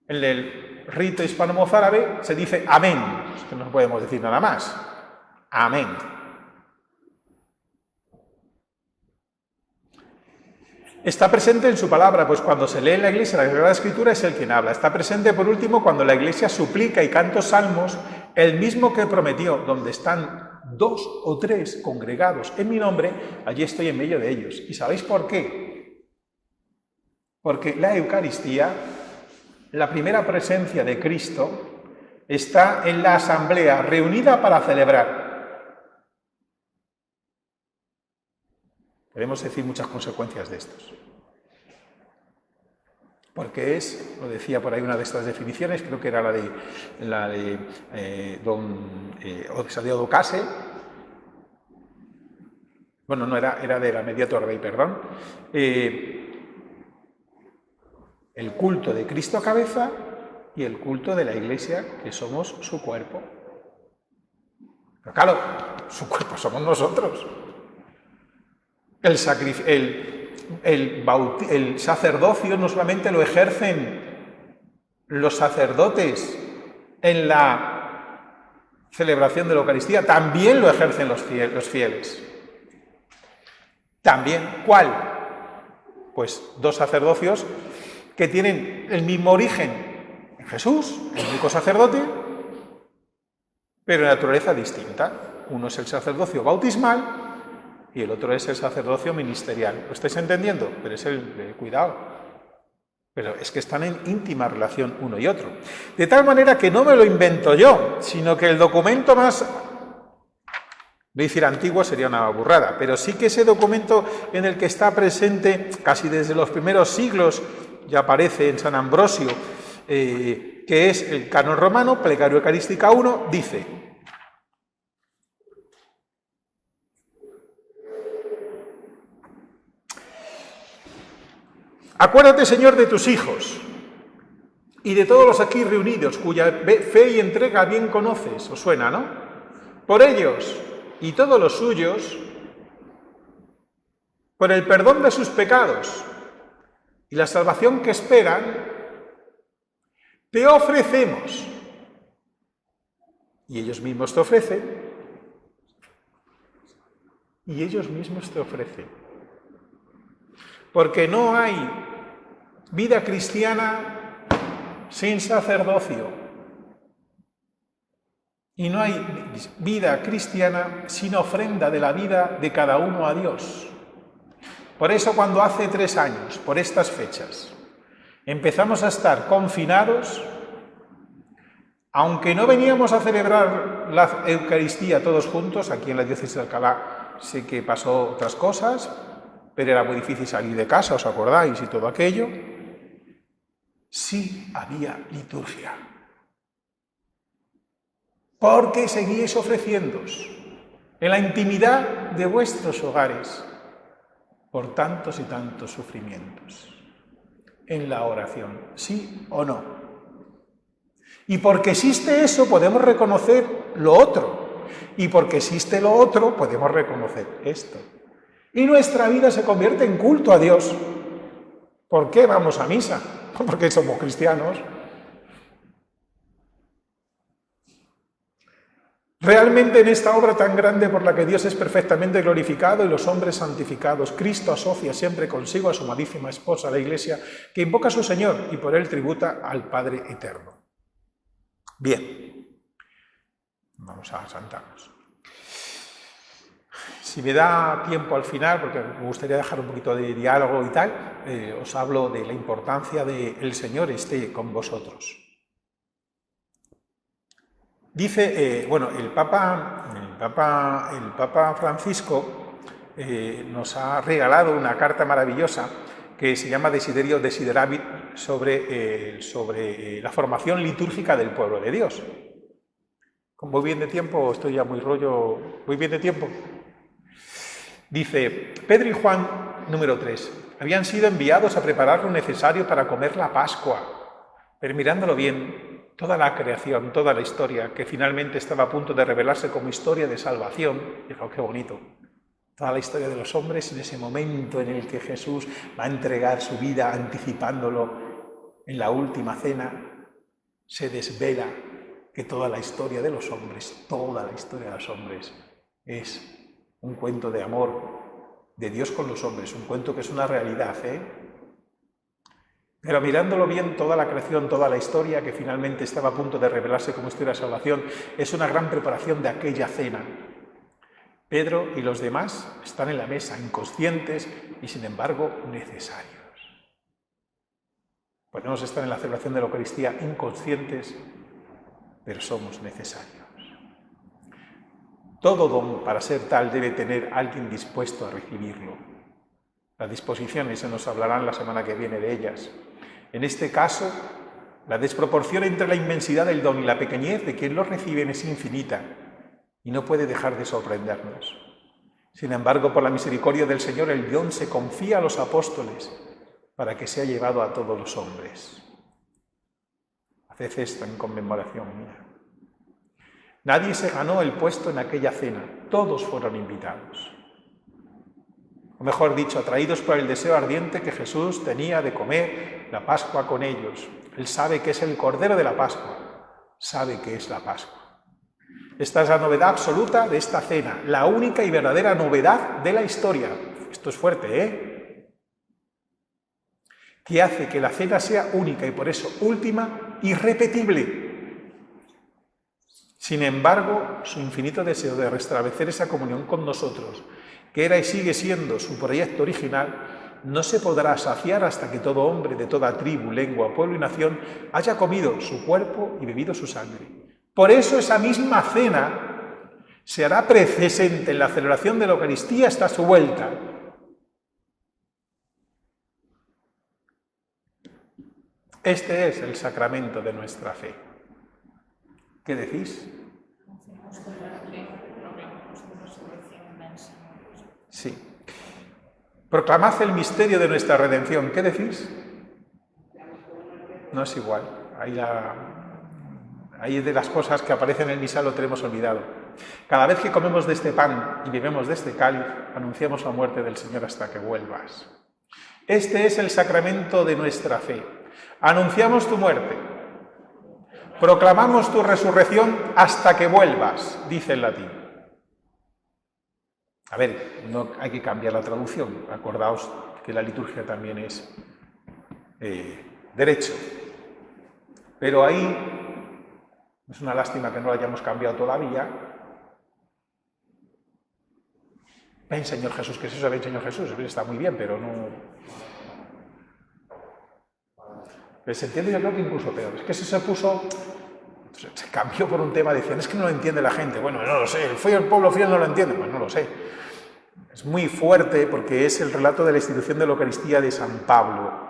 En el rito hispano-mozárabe se dice amén. Es que no podemos decir nada más. Amén. Está presente en su palabra, pues cuando se lee en la Iglesia la Sagrada Escritura es Él quien habla. Está presente, por último, cuando la Iglesia suplica y canta salmos, el mismo que prometió, donde están 2 o 3 congregados en mi nombre, allí estoy en medio de ellos. ¿Y sabéis por qué? Porque la Eucaristía, la primera presencia de Cristo, está en la asamblea reunida para celebrar. Podemos decir muchas consecuencias de estos. Porque es, lo decía por ahí una de estas definiciones, creo que era la de don Oxadio Ducase, bueno, no era de la Mediator Dei, perdón, el culto de Cristo cabeza y el culto de la Iglesia, que somos su cuerpo. Pero claro, su cuerpo somos nosotros. El sacerdocio no solamente lo ejercen los sacerdotes en la celebración de la Eucaristía, también lo ejercen los fieles. También, ¿cuál? Pues 2 sacerdocios que tienen el mismo origen en Jesús, el único sacerdote, pero de naturaleza distinta. Uno es el sacerdocio bautismal y el otro es el sacerdocio ministerial. ¿Lo estáis entendiendo? Pero es cuidado. Pero es que están en íntima relación uno y otro. De tal manera que no me lo invento yo, sino que el documento más, decir antiguo sería una burrada, pero sí que ese documento en el que está presente casi desde los primeros siglos, ya aparece en San Ambrosio, que es el Canon Romano, Plegaria Eucarística 1, dice: acuérdate, Señor, de tus hijos y de todos los aquí reunidos, cuya fe y entrega bien conoces. Os suena, ¿no? Por ellos y todos los suyos, por el perdón de sus pecados y la salvación que esperan, te ofrecemos. Y ellos mismos te ofrecen. Y ellos mismos te ofrecen. Porque no hay vida cristiana sin sacerdocio. Y no hay vida cristiana sin ofrenda de la vida de cada uno a Dios. Por eso cuando hace 3 años, por estas fechas, empezamos a estar confinados, aunque no veníamos a celebrar la Eucaristía todos juntos, aquí en la diócesis de Alcalá sí que pasó otras cosas, pero era muy difícil salir de casa, ¿os acordáis? Y todo aquello. Sí había liturgia. Porque seguíais ofreciéndoos en la intimidad de vuestros hogares por tantos y tantos sufrimientos. En la oración, ¿sí o no? Y porque existe eso podemos reconocer lo otro. Y porque existe lo otro podemos reconocer esto. Y nuestra vida se convierte en culto a Dios. ¿Por qué vamos a misa? Porque somos cristianos. Realmente en esta obra tan grande por la que Dios es perfectamente glorificado y los hombres santificados, Cristo asocia siempre consigo a su amadísima esposa, la Iglesia, que invoca a su Señor y por él tributa al Padre Eterno. Bien, vamos a santarnos. Si me da tiempo al final, porque me gustaría dejar un poquito de diálogo y tal, os hablo de la importancia de el Señor esté con vosotros. Dice, el Papa Francisco nos ha regalado una carta maravillosa que se llama Desiderio Desideravit sobre la formación litúrgica del pueblo de Dios. ¿Voy bien de tiempo o estoy ya muy rollo? ¿Voy bien de tiempo? Dice, Pedro y Juan, número 3, habían sido enviados a preparar lo necesario para comer la Pascua. Pero mirándolo bien, toda la creación, toda la historia, que finalmente estaba a punto de revelarse como historia de salvación, dijo, qué bonito. Toda la historia de los hombres en ese momento en el que Jesús va a entregar su vida anticipándolo en la última cena, se desvela que toda la historia de los hombres, toda la historia de los hombres es un cuento de amor de Dios con los hombres, un cuento que es una realidad, Pero mirándolo bien, toda la creación, toda la historia que finalmente estaba a punto de revelarse como historia de salvación, es una gran preparación de aquella cena. Pedro y los demás están en la mesa, inconscientes y sin embargo necesarios. Podemos estar en la celebración de la Eucaristía inconscientes, pero somos necesarios. Todo don, para ser tal, debe tener alguien dispuesto a recibirlo. Las disposiciones se nos hablarán la semana que viene de ellas. En este caso, la desproporción entre la inmensidad del don y la pequeñez de quien lo recibe es infinita y no puede dejar de sorprendernos. Sin embargo, por la misericordia del Señor, el don se confía a los apóstoles para que sea llevado a todos los hombres. Haced esto en conmemoración mía. Nadie se ganó el puesto en aquella cena, todos fueron invitados. O mejor dicho, atraídos por el deseo ardiente que Jesús tenía de comer la Pascua con ellos. Él sabe que es el Cordero de la Pascua, sabe que es la Pascua. Esta es la novedad absoluta de esta cena, la única y verdadera novedad de la historia. Esto es fuerte, Que hace que la cena sea única y por eso última, irrepetible. Sin embargo, su infinito deseo de restablecer esa comunión con nosotros, que era y sigue siendo su proyecto original, no se podrá saciar hasta que todo hombre de toda tribu, lengua, pueblo y nación haya comido su cuerpo y bebido su sangre. Por eso esa misma cena se hará presente en la celebración de la Eucaristía hasta su vuelta. Este es el sacramento de nuestra fe. ¿Qué decís? Sí. Proclamad el misterio de nuestra redención. ¿Qué decís? No es igual. Ahí de las cosas que aparecen en el misal lo tenemos olvidado. Cada vez que comemos de este pan y bebemos de este cáliz, anunciamos la muerte del Señor hasta que vuelvas. Este es el sacramento de nuestra fe. Anunciamos tu muerte. Proclamamos tu resurrección hasta que vuelvas, dice el latín. A ver, no hay que cambiar la traducción. Acordaos que la liturgia también es derecho. Pero ahí es una lástima que no lo hayamos cambiado todavía. Ven, Señor Jesús, ¿qué es eso? Ven, Señor Jesús. Está muy bien, pero no... Pero se entiende, yo creo que incluso peor. Es que se puso... Se cambió por un tema, decían, es que no lo entiende la gente. Bueno, no lo sé, el pueblo fiel no lo entiende. Pues no lo sé. Es muy fuerte porque es el relato de la institución de la Eucaristía de San Pablo.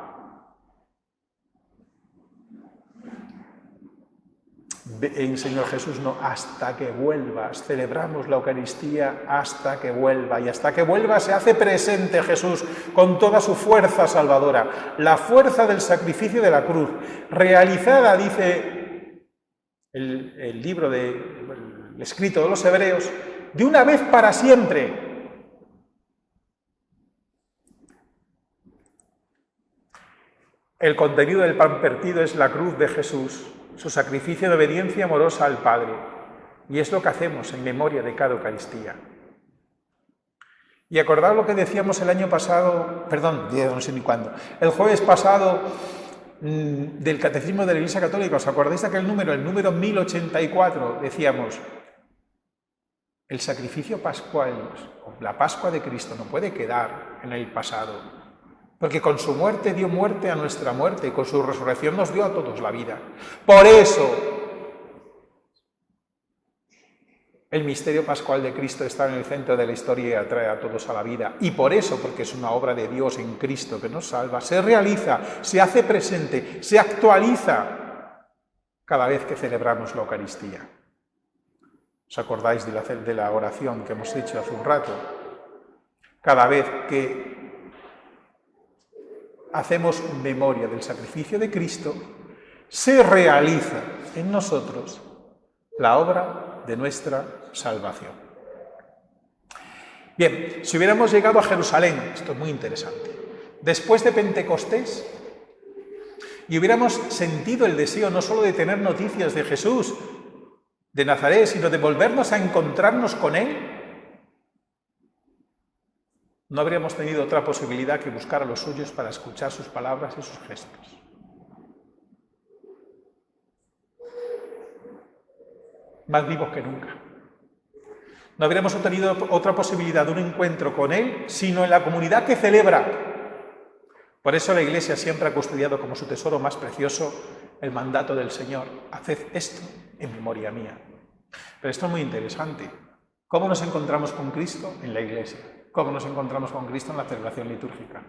En Señor Jesús no, hasta que vuelvas. Celebramos la Eucaristía hasta que vuelva. Y hasta que vuelva se hace presente Jesús con toda su fuerza salvadora. La fuerza del sacrificio de la cruz, realizada, dice el libro el escrito de los Hebreos, de una vez para siempre. El contenido del pan partido es la cruz de Jesús, su sacrificio de obediencia amorosa al Padre. Y es lo que hacemos en memoria de cada Eucaristía. Y acordad lo que decíamos el año pasado, no sé ni cuándo, el jueves pasado, del Catecismo de la Iglesia Católica. ¿Os acordáis de aquel número? El número 1084, decíamos, el sacrificio pascual, la Pascua de Cristo, no puede quedar en el pasado, porque con su muerte dio muerte a nuestra muerte y con su resurrección nos dio a todos la vida. Por eso, el misterio pascual de Cristo está en el centro de la historia y atrae a todos a la vida. Y por eso, porque es una obra de Dios en Cristo que nos salva, se realiza, se hace presente, se actualiza cada vez que celebramos la Eucaristía. ¿Os acordáis de la oración que hemos hecho hace un rato? Cada vez que hacemos memoria del sacrificio de Cristo, se realiza en nosotros la obra de nuestra salvación. Bien, si hubiéramos llegado a Jerusalén, esto es muy interesante, después de Pentecostés, y hubiéramos sentido el deseo no solo de tener noticias de Jesús, de Nazaret, sino de volvernos a encontrarnos con Él, no habríamos tenido otra posibilidad que buscar a los suyos para escuchar sus palabras y sus gestos. Más vivos que nunca. No habríamos tenido otra posibilidad de un encuentro con Él, sino en la comunidad que celebra. Por eso la Iglesia siempre ha custodiado como su tesoro más precioso el mandato del Señor: haced esto en memoria mía. Pero esto es muy interesante. ¿Cómo nos encontramos con Cristo? En la Iglesia. ¿Cómo nos encontramos con Cristo? En la celebración litúrgica.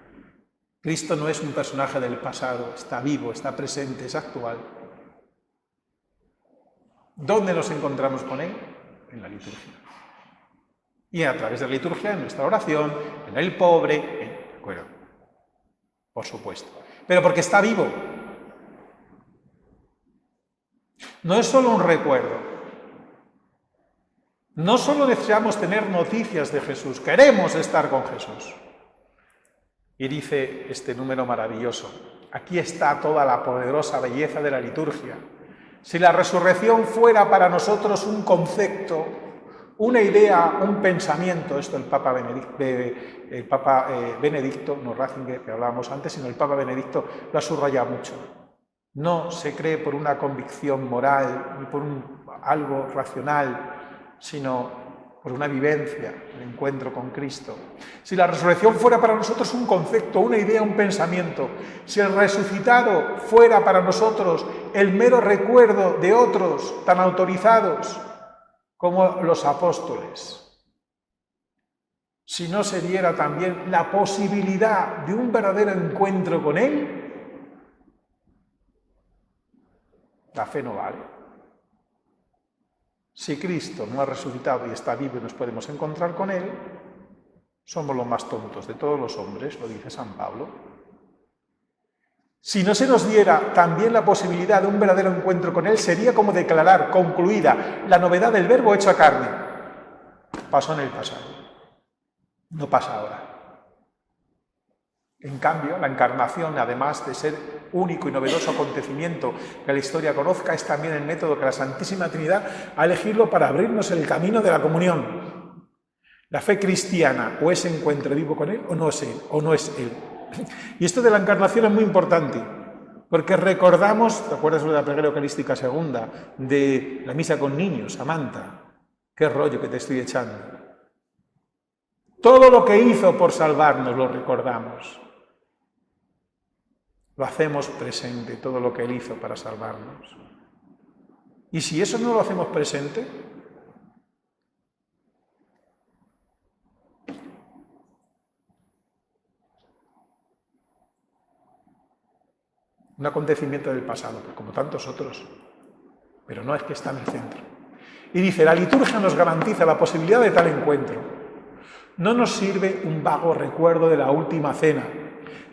Cristo no es un personaje del pasado, está vivo, está presente, es actual. ¿Dónde nos encontramos con Él? En la liturgia. Y a través de la liturgia, en nuestra oración, en el pobre, bueno, por supuesto. Pero porque está vivo. No es solo un recuerdo. No solo deseamos tener noticias de Jesús, queremos estar con Jesús. Y dice este número maravilloso: aquí está toda la poderosa belleza de la liturgia. Si la resurrección fuera para nosotros un concepto, una idea, un pensamiento, esto el Papa Benedicto, no Ratzinger, que hablábamos antes, sino el Papa Benedicto lo ha subrayado mucho. No se cree por una convicción moral ni por algo racional, sino por una vivencia, el encuentro con Cristo. Si la resurrección fuera para nosotros un concepto, una idea, un pensamiento, si el resucitado fuera para nosotros el mero recuerdo de otros tan autorizados como los apóstoles, si no se diera también la posibilidad de un verdadero encuentro con Él, la fe no vale. Si Cristo no ha resucitado y está vivo y nos podemos encontrar con Él, somos los más tontos de todos los hombres, lo dice San Pablo. Si no se nos diera también la posibilidad de un verdadero encuentro con Él, sería como declarar concluida la novedad del Verbo hecho a carne. Pasó en el pasado, no pasa ahora. En cambio, la encarnación, además de ser único y novedoso acontecimiento que la historia conozca, es también el método que la Santísima Trinidad ha elegido para abrirnos el camino de la comunión. La fe cristiana o es encuentro vivo con Él o no es Él. Y esto de la encarnación es muy importante, porque recordamos, ¿te acuerdas de la plegaria eucarística segunda, de la misa con niños, Samantha? Qué rollo que te estoy echando. Todo lo que hizo por salvarnos lo recordamos. Lo hacemos presente, todo lo que Él hizo para salvarnos. Y si eso no lo hacemos presente, un acontecimiento del pasado, pues como tantos otros, pero no es que está en el centro. Y dice, la liturgia nos garantiza la posibilidad de tal encuentro. No nos sirve un vago recuerdo de la última cena.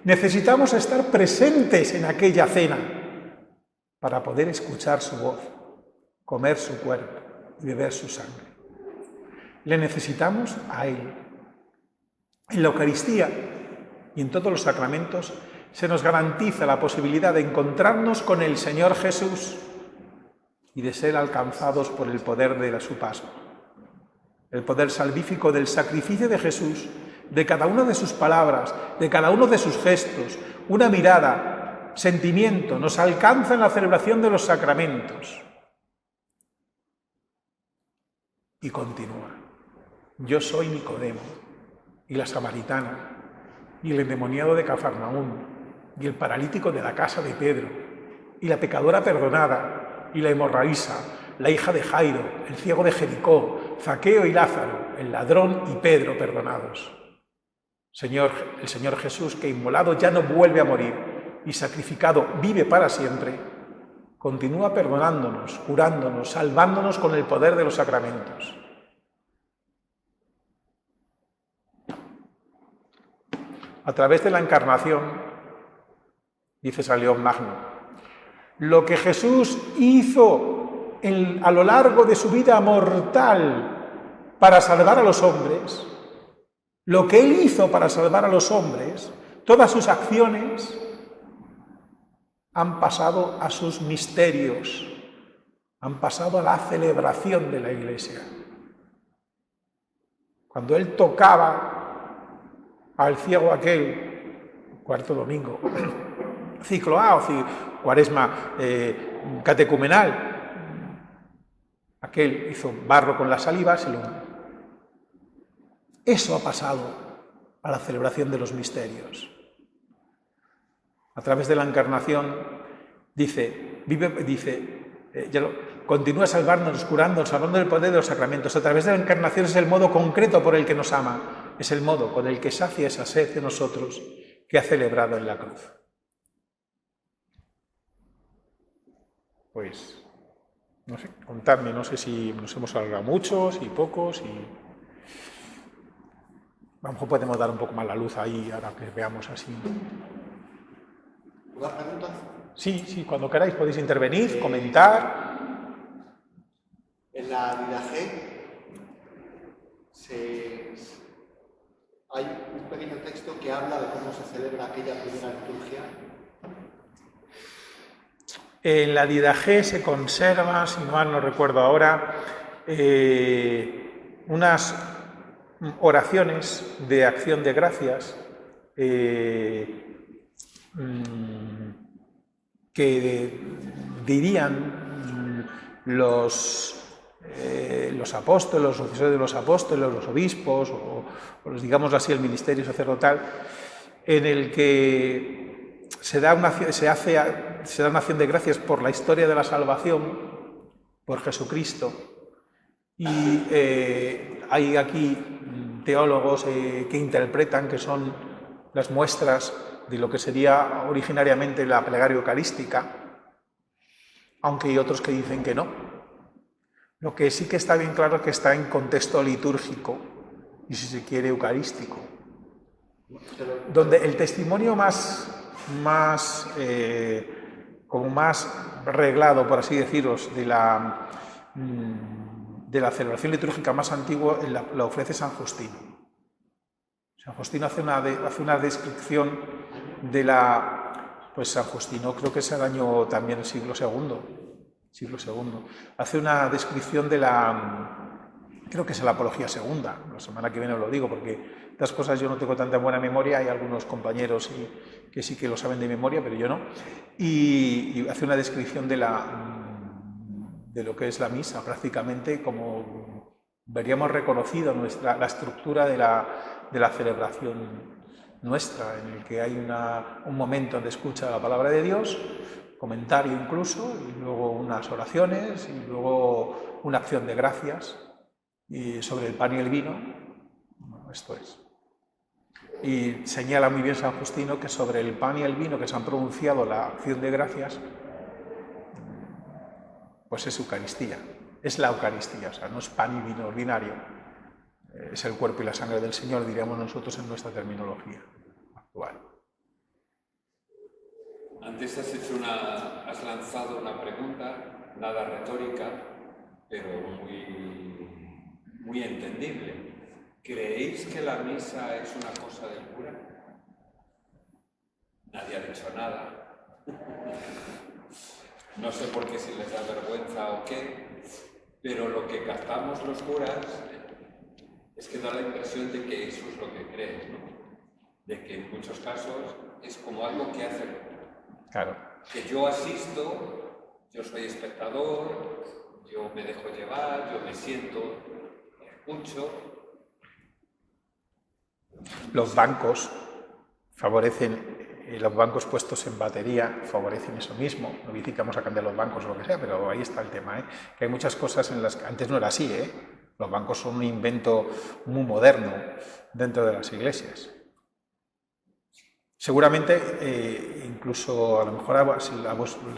Necesitamos estar presentes en aquella cena para poder escuchar su voz, comer su cuerpo y beber su sangre. Le necesitamos a Él. En la Eucaristía y en todos los sacramentos se nos garantiza la posibilidad de encontrarnos con el Señor Jesús y de ser alcanzados por el poder de su Pascua. El poder salvífico del sacrificio de Jesús, de cada una de sus palabras, de cada uno de sus gestos, una mirada, sentimiento, nos alcanza en la celebración de los sacramentos. Y continúa. Yo soy Nicodemo, y la samaritana, y el endemoniado de Cafarnaúm, y el paralítico de la casa de Pedro, y la pecadora perdonada, y la hemorraísa, la hija de Jairo, el ciego de Jericó, Zaqueo y Lázaro, el ladrón y Pedro perdonados. El Señor Jesús, que inmolado ya no vuelve a morir y sacrificado vive para siempre, continúa perdonándonos, curándonos, salvándonos con el poder de los sacramentos. a través de la encarnación, dice San León Magno, lo que Jesús hizo a lo largo de su vida mortal para salvar a los hombres, lo que Él hizo para salvar a los hombres, todas sus acciones han pasado a sus misterios, han pasado a la celebración de la Iglesia. Cuando Él tocaba al ciego aquel, cuarto domingo, ciclo A o cuaresma catecumenal, aquel hizo barro con la saliva, eso ha pasado a la celebración de los misterios. A través de la encarnación, continúa salvándonos, curándonos, salvando el poder de los sacramentos. A través de la encarnación es el modo concreto por el que nos ama, es el modo con el que sacia esa sed de nosotros que ha celebrado en la cruz. Pues, no sé, contadme, no sé si nos hemos alargado muchos y pocos, y a lo mejor podemos dar un poco más la luz ahí, ahora que veamos así. ¿Una pregunta? Sí, cuando queráis podéis intervenir, comentar. En la Didache hay un pequeño texto que habla de cómo se celebra aquella primera liturgia. En la Didache se conserva, si mal no recuerdo ahora, unas oraciones de acción de gracias que dirían los apóstoles, los sucesores de los apóstoles, los obispos, o digamos así, el ministerio sacerdotal, en el que se da una acción de gracias por la historia de la salvación, por Jesucristo, y hay aquí teólogos que interpretan que son las muestras de lo que sería originariamente la plegaria eucarística, aunque hay otros que dicen que no. Lo que sí que está bien claro es que está en contexto litúrgico y, si se quiere, eucarístico, donde el testimonio más reglado, por así deciros, de la celebración litúrgica más antigua la ofrece San Justino. San Justino hace una descripción de pues San Justino creo que es el año también siglo II. Hace una descripción creo que es la Apología Segunda. La semana que viene os lo digo, porque estas cosas yo no tengo tanta buena memoria, hay algunos compañeros que sí que lo saben de memoria, pero yo no. Y hace una descripción de lo que es la misa, prácticamente como veríamos reconocido la estructura de la celebración nuestra, en el que hay un momento de escucha de la palabra de Dios, comentario incluso, y luego unas oraciones, y luego una acción de gracias, y sobre el pan y el vino. Bueno, esto es. Y señala muy bien San Justino que sobre el pan y el vino que se han pronunciado la acción de gracias, pues es Eucaristía, es la Eucaristía, o sea, no es pan y vino ordinario, es el cuerpo y la sangre del Señor, diríamos nosotros en nuestra terminología actual. Antes has lanzado una pregunta, nada retórica, pero muy entendible. ¿Creéis que la misa es una cosa del cura? Nadie ha dicho nada. No sé por qué, si les da vergüenza o qué, pero lo que captamos los curas es que da la impresión de que eso es lo que creen, ¿no? De que en muchos casos es como algo que hacen. Claro. Que yo asisto, yo soy espectador, yo me dejo llevar, yo me siento, escucho. Los bancos favorecen, los bancos puestos en batería favorecen eso mismo. No dice que vamos a cambiar los bancos o lo que sea, pero ahí está el tema, que hay muchas cosas en las que antes no era así, Los bancos son un invento muy moderno dentro de las iglesias. Seguramente, incluso a lo mejor a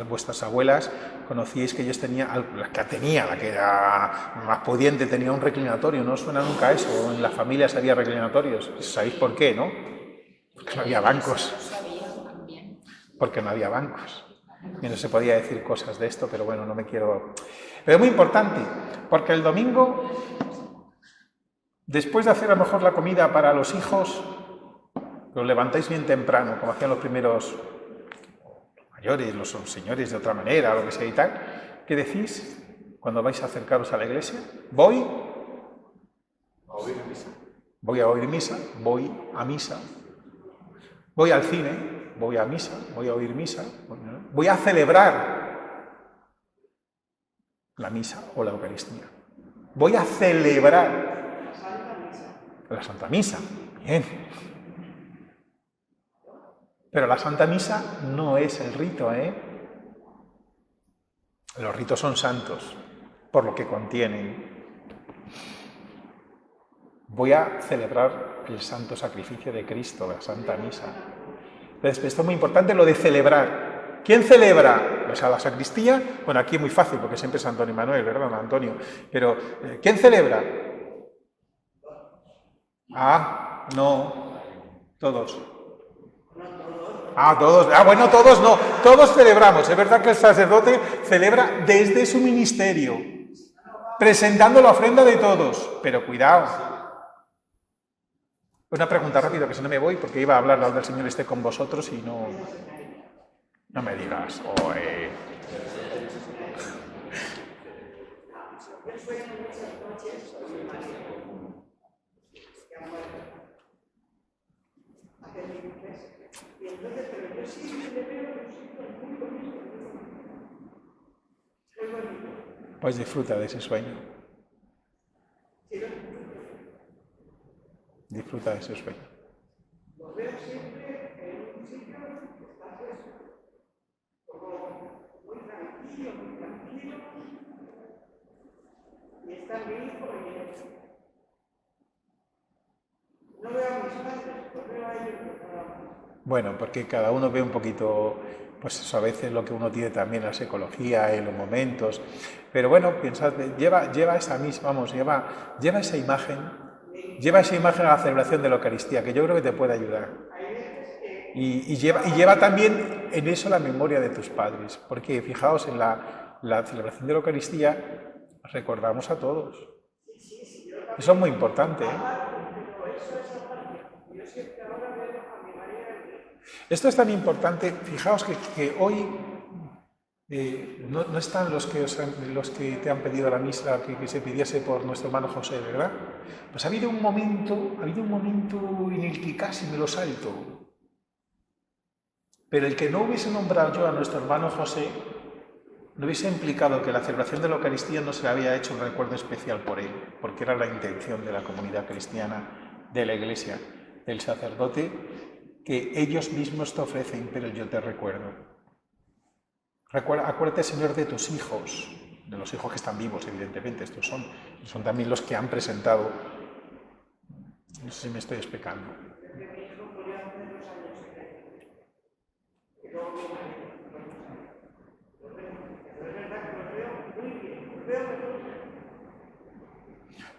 vuestras abuelas conocíais que ellos tenían, la que era más pudiente, tenía un reclinatorio. No os suena nunca eso, en las familias había reclinatorios. ¿Sabéis por qué, no? Porque no había bancos. Lo sabían también. Porque no había bancos. Y no se podía decir cosas de esto, pero bueno, no me quiero... Pero es muy importante, porque el domingo, después de hacer a lo mejor la comida para los hijos, os levantáis bien temprano, como hacían los primeros mayores, los señores de otra manera, lo que sea y tal. ¿Qué decís cuando vais a acercaros a la iglesia? Voy a oír misa. Voy a oír misa, voy a misa. Voy al cine, voy a misa, voy a oír misa. Voy a celebrar la misa o la Eucaristía. Voy a celebrar la Santa Misa. Bien. Pero la Santa Misa no es el rito, ¿eh? Los ritos son santos, por lo que contienen. Voy a celebrar el santo sacrificio de Cristo, la Santa Misa. Entonces, esto es muy importante, lo de celebrar. ¿Quién celebra? O sea, la sacristía, bueno, aquí es muy fácil, porque siempre es Antonio y Manuel, ¿verdad, Antonio? Pero, ¿quién celebra? Ah, no, todos. Ah, todos. Ah, bueno, todos no. Todos celebramos. Es verdad que el sacerdote celebra desde su ministerio, presentando la ofrenda de todos. Pero cuidado. Una pregunta rápida, que si no me voy, porque iba a hablar del Señor esté con vosotros y no... No me digas. Oye. Pues disfruta de ese sueño. Disfruta de ese sueño. Lo veo siempre en un sitio que está fresco, como muy tranquilo, y está mi hijo y él. No veo a mis padres, pues veo a ellos. Bueno, porque cada uno ve un poquito, pues eso, a veces lo que uno tiene también en la psicología, en los momentos. Pero bueno, pensad, lleva esa misma, vamos, lleva esa imagen. Lleva esa imagen a la celebración de la Eucaristía, que yo creo que te puede ayudar. Y lleva también en eso la memoria de tus padres, porque fijaos, en la celebración de la Eucaristía recordamos a todos. Eso es muy importante, ¿eh? Esto es tan importante, fijaos que hoy no están los que te han pedido la misa que se pidiese por nuestro hermano José, ¿verdad? Pues ha habido un momento en el que casi me lo salto. Pero el que no hubiese nombrado yo a nuestro hermano José no hubiese implicado que la celebración de la Eucaristía no se le había hecho un recuerdo especial por él, porque era la intención de la comunidad cristiana, de la Iglesia, del sacerdote, que ellos mismos te ofrecen, pero yo te recuerdo. Acuérdate, Señor, de tus hijos, de los hijos que están vivos, evidentemente, estos son también los que han presentado. No sé si me estoy explicando.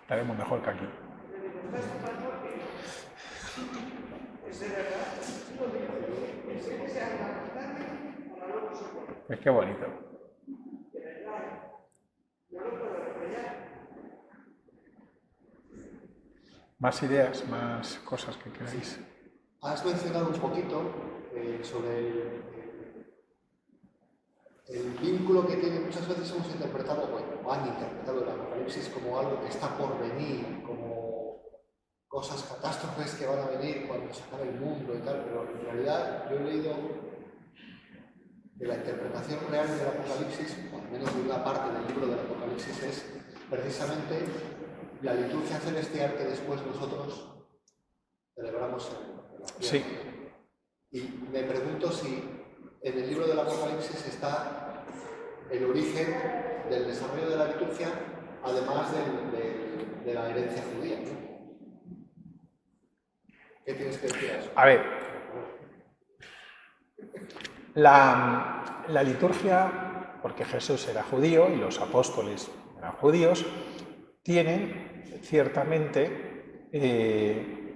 Estaremos mejor que aquí. Es que bonito. Más ideas, más cosas que queráis. Has mencionado un poquito sobre el vínculo que tiene. Muchas veces hemos interpretado, o han interpretado el Apocalipsis como algo que está por venir, como cosas, catástrofes que van a venir cuando se acabe el mundo y tal, pero en realidad yo he leído que la interpretación real del Apocalipsis, o al menos de una parte del libro del Apocalipsis, es precisamente la liturgia celestial que después nosotros celebramos en la tierra. Sí. Y me pregunto si en el libro del Apocalipsis está el origen del desarrollo de la liturgia, además de la herencia judía, ¿no? ¿Qué tienes que decir a eso? A ver, la liturgia, porque Jesús era judío y los apóstoles eran judíos, tienen ciertamente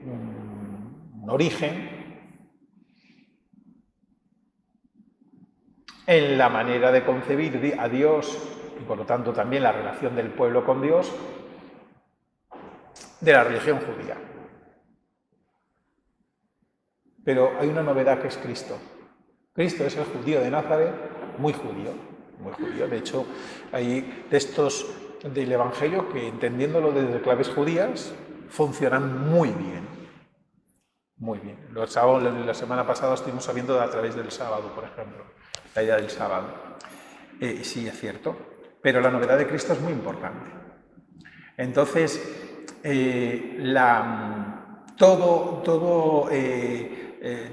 un origen en la manera de concebir a Dios y por lo tanto también la relación del pueblo con Dios de la religión judía. Pero hay una novedad que es Cristo. Cristo es el judío de Nazaret, muy judío, muy judío. De hecho, hay textos del Evangelio que, entendiéndolo desde claves judías, funcionan muy bien. Muy bien. La semana pasada estuvimos sabiendo a través del sábado, por ejemplo, la idea del sábado. Sí, es cierto, pero la novedad de Cristo es muy importante. Entonces,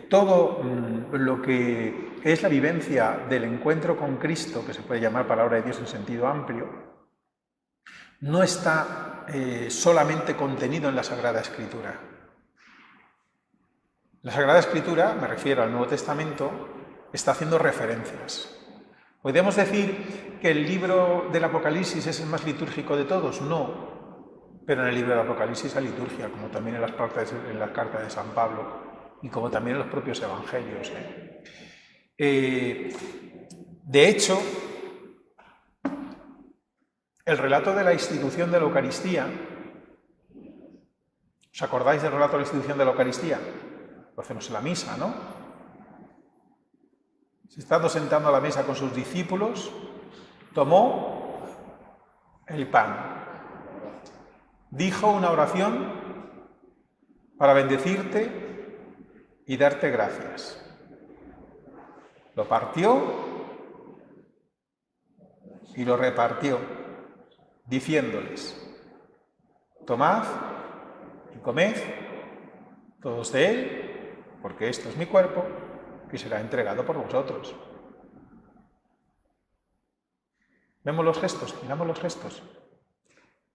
todo lo que es la vivencia del encuentro con Cristo, que se puede llamar palabra de Dios en sentido amplio, no está solamente contenido en la Sagrada Escritura. La Sagrada Escritura, me refiero al Nuevo Testamento, está haciendo referencias. ¿Podemos decir que el libro del Apocalipsis es el más litúrgico de todos? No, pero en el libro del Apocalipsis hay liturgia, como también en las cartas de San Pablo y como también en los propios Evangelios. De hecho, el relato de la institución de la Eucaristía, ¿os acordáis del relato de la institución de la Eucaristía? Lo hacemos en la misa, ¿no? Estando sentando a la mesa con sus discípulos, tomó el pan, dijo una oración para bendecirte y darte gracias. Lo partió y lo repartió, diciéndoles: tomad y comed todos de él, porque esto es mi cuerpo, que será entregado por vosotros. ¿Vemos los gestos? Miramos los gestos.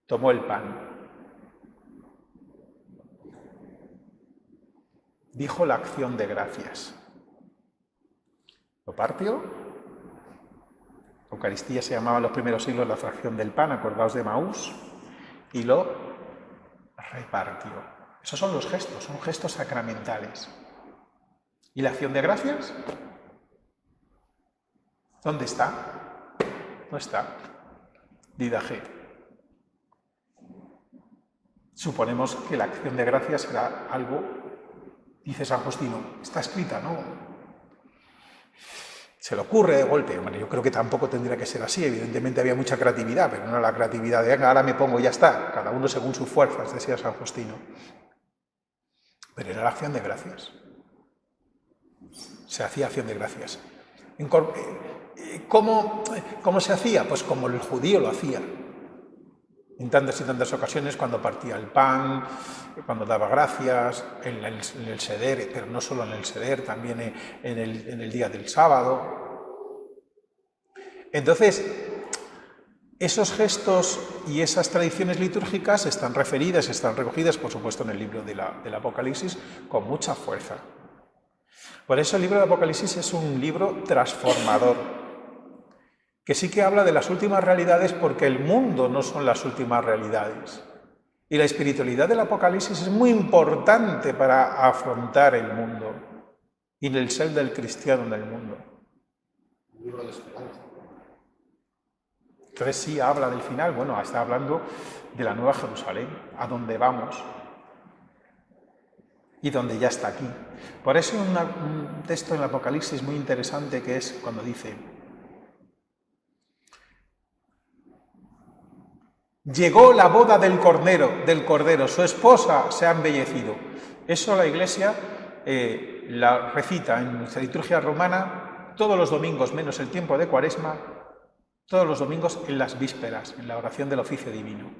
Tomó el pan. Dijo la acción de gracias. Lo partió. Eucaristía se llamaba en los primeros siglos la fracción del pan, acordaos de Maús, y lo repartió. Esos son los gestos, son gestos sacramentales. ¿Y la acción de gracias? ¿Dónde está? No está. Didaje. Suponemos que la acción de gracias será algo, dice San Justino, está escrita, ¿no? Se le ocurre de golpe. Bueno, yo creo que tampoco tendría que ser así. Evidentemente había mucha creatividad, pero no la creatividad de ahora me pongo y ya está. Cada uno según sus fuerzas, decía San Justino. Pero era la acción de gracias. Se hacía acción de gracias. ¿Cómo se hacía? Pues como el judío lo hacía. En tantas y tantas ocasiones, cuando partía el pan, cuando daba gracias, en el seder, pero no solo en el seder, también en el día del sábado. Entonces, esos gestos y esas tradiciones litúrgicas están referidas, están recogidas, por supuesto, en el libro del Apocalipsis con mucha fuerza. Por eso el libro del Apocalipsis es un libro transformador, que sí que habla de las últimas realidades, porque el mundo no son las últimas realidades. Y la espiritualidad del Apocalipsis es muy importante para afrontar el mundo y el ser del cristiano en el mundo. Un libro de esperanza. Entonces sí habla del final, bueno, está hablando de la Nueva Jerusalén, a donde vamos y donde ya está aquí. Por eso un texto en el Apocalipsis muy interesante, que es cuando dice: llegó la boda del Cordero, su esposa se ha embellecido. Eso la Iglesia la recita en nuestra liturgia romana todos los domingos, menos el tiempo de Cuaresma, todos los domingos en las vísperas, en la oración del oficio divino,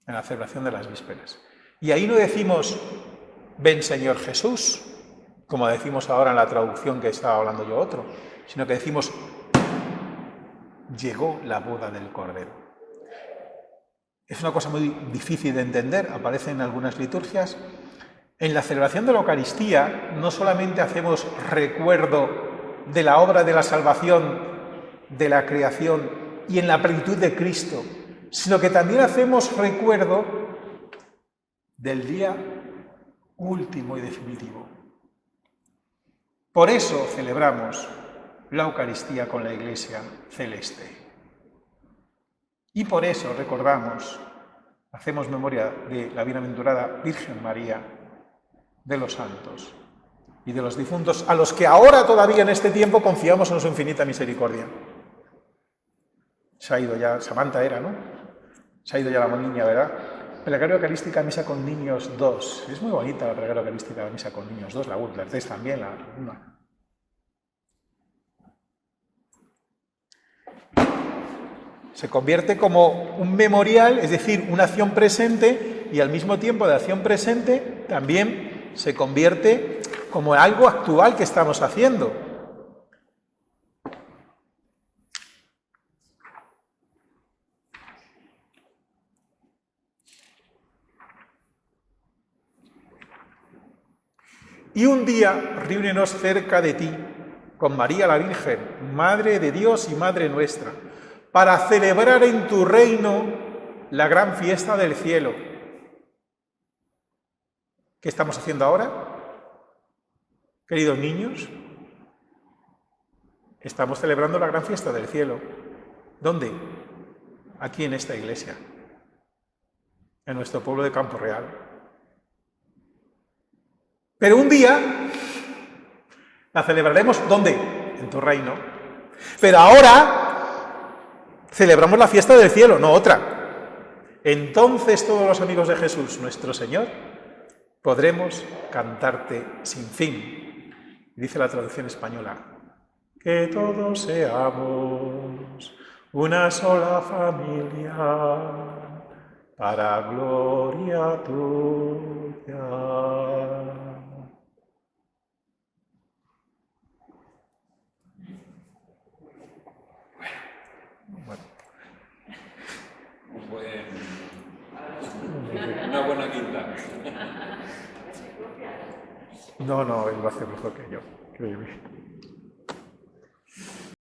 en la celebración de las vísperas. Y ahí no decimos: ven Señor Jesús, como decimos ahora en la traducción que estaba hablando yo otro, sino que decimos: llegó la boda del Cordero. Es una cosa muy difícil de entender, aparece en algunas liturgias. En la celebración de la Eucaristía no solamente hacemos recuerdo de la obra de la salvación, de la creación y en la plenitud de Cristo, sino que también hacemos recuerdo del día último y definitivo. Por eso celebramos la Eucaristía con la Iglesia celeste. Y por eso recordamos, hacemos memoria de la bienaventurada Virgen María, de los santos y de los difuntos, a los que ahora todavía en este tiempo confiamos en su infinita misericordia. Se ha ido ya, Samantha era, ¿no? Se ha ido ya la niña, ¿verdad? Plegaria Eucarística, Misa con Niños 2. Es muy bonita la Plegaria Eucarística, Misa con Niños 2, la tres también, la 1. Se convierte como un memorial, es decir, una acción presente, y al mismo tiempo de acción presente también se convierte como algo actual que estamos haciendo. Y un día reúnenos cerca de ti, con María la Virgen, Madre de Dios y Madre nuestra, para celebrar en tu reino la gran fiesta del cielo. ¿Qué estamos haciendo ahora? Queridos niños, estamos celebrando la gran fiesta del cielo. ¿Dónde? Aquí en esta iglesia, en nuestro pueblo de Campo Real. Pero un día la celebraremos, ¿dónde? En tu reino. Pero ahora celebramos la fiesta del cielo, no otra. Entonces todos los amigos de Jesús, nuestro Señor, podremos cantarte sin fin. Dice la traducción española, que todos seamos una sola familia para gloria tuya. Una buena quinta. No, él lo hace mejor que yo, créeme.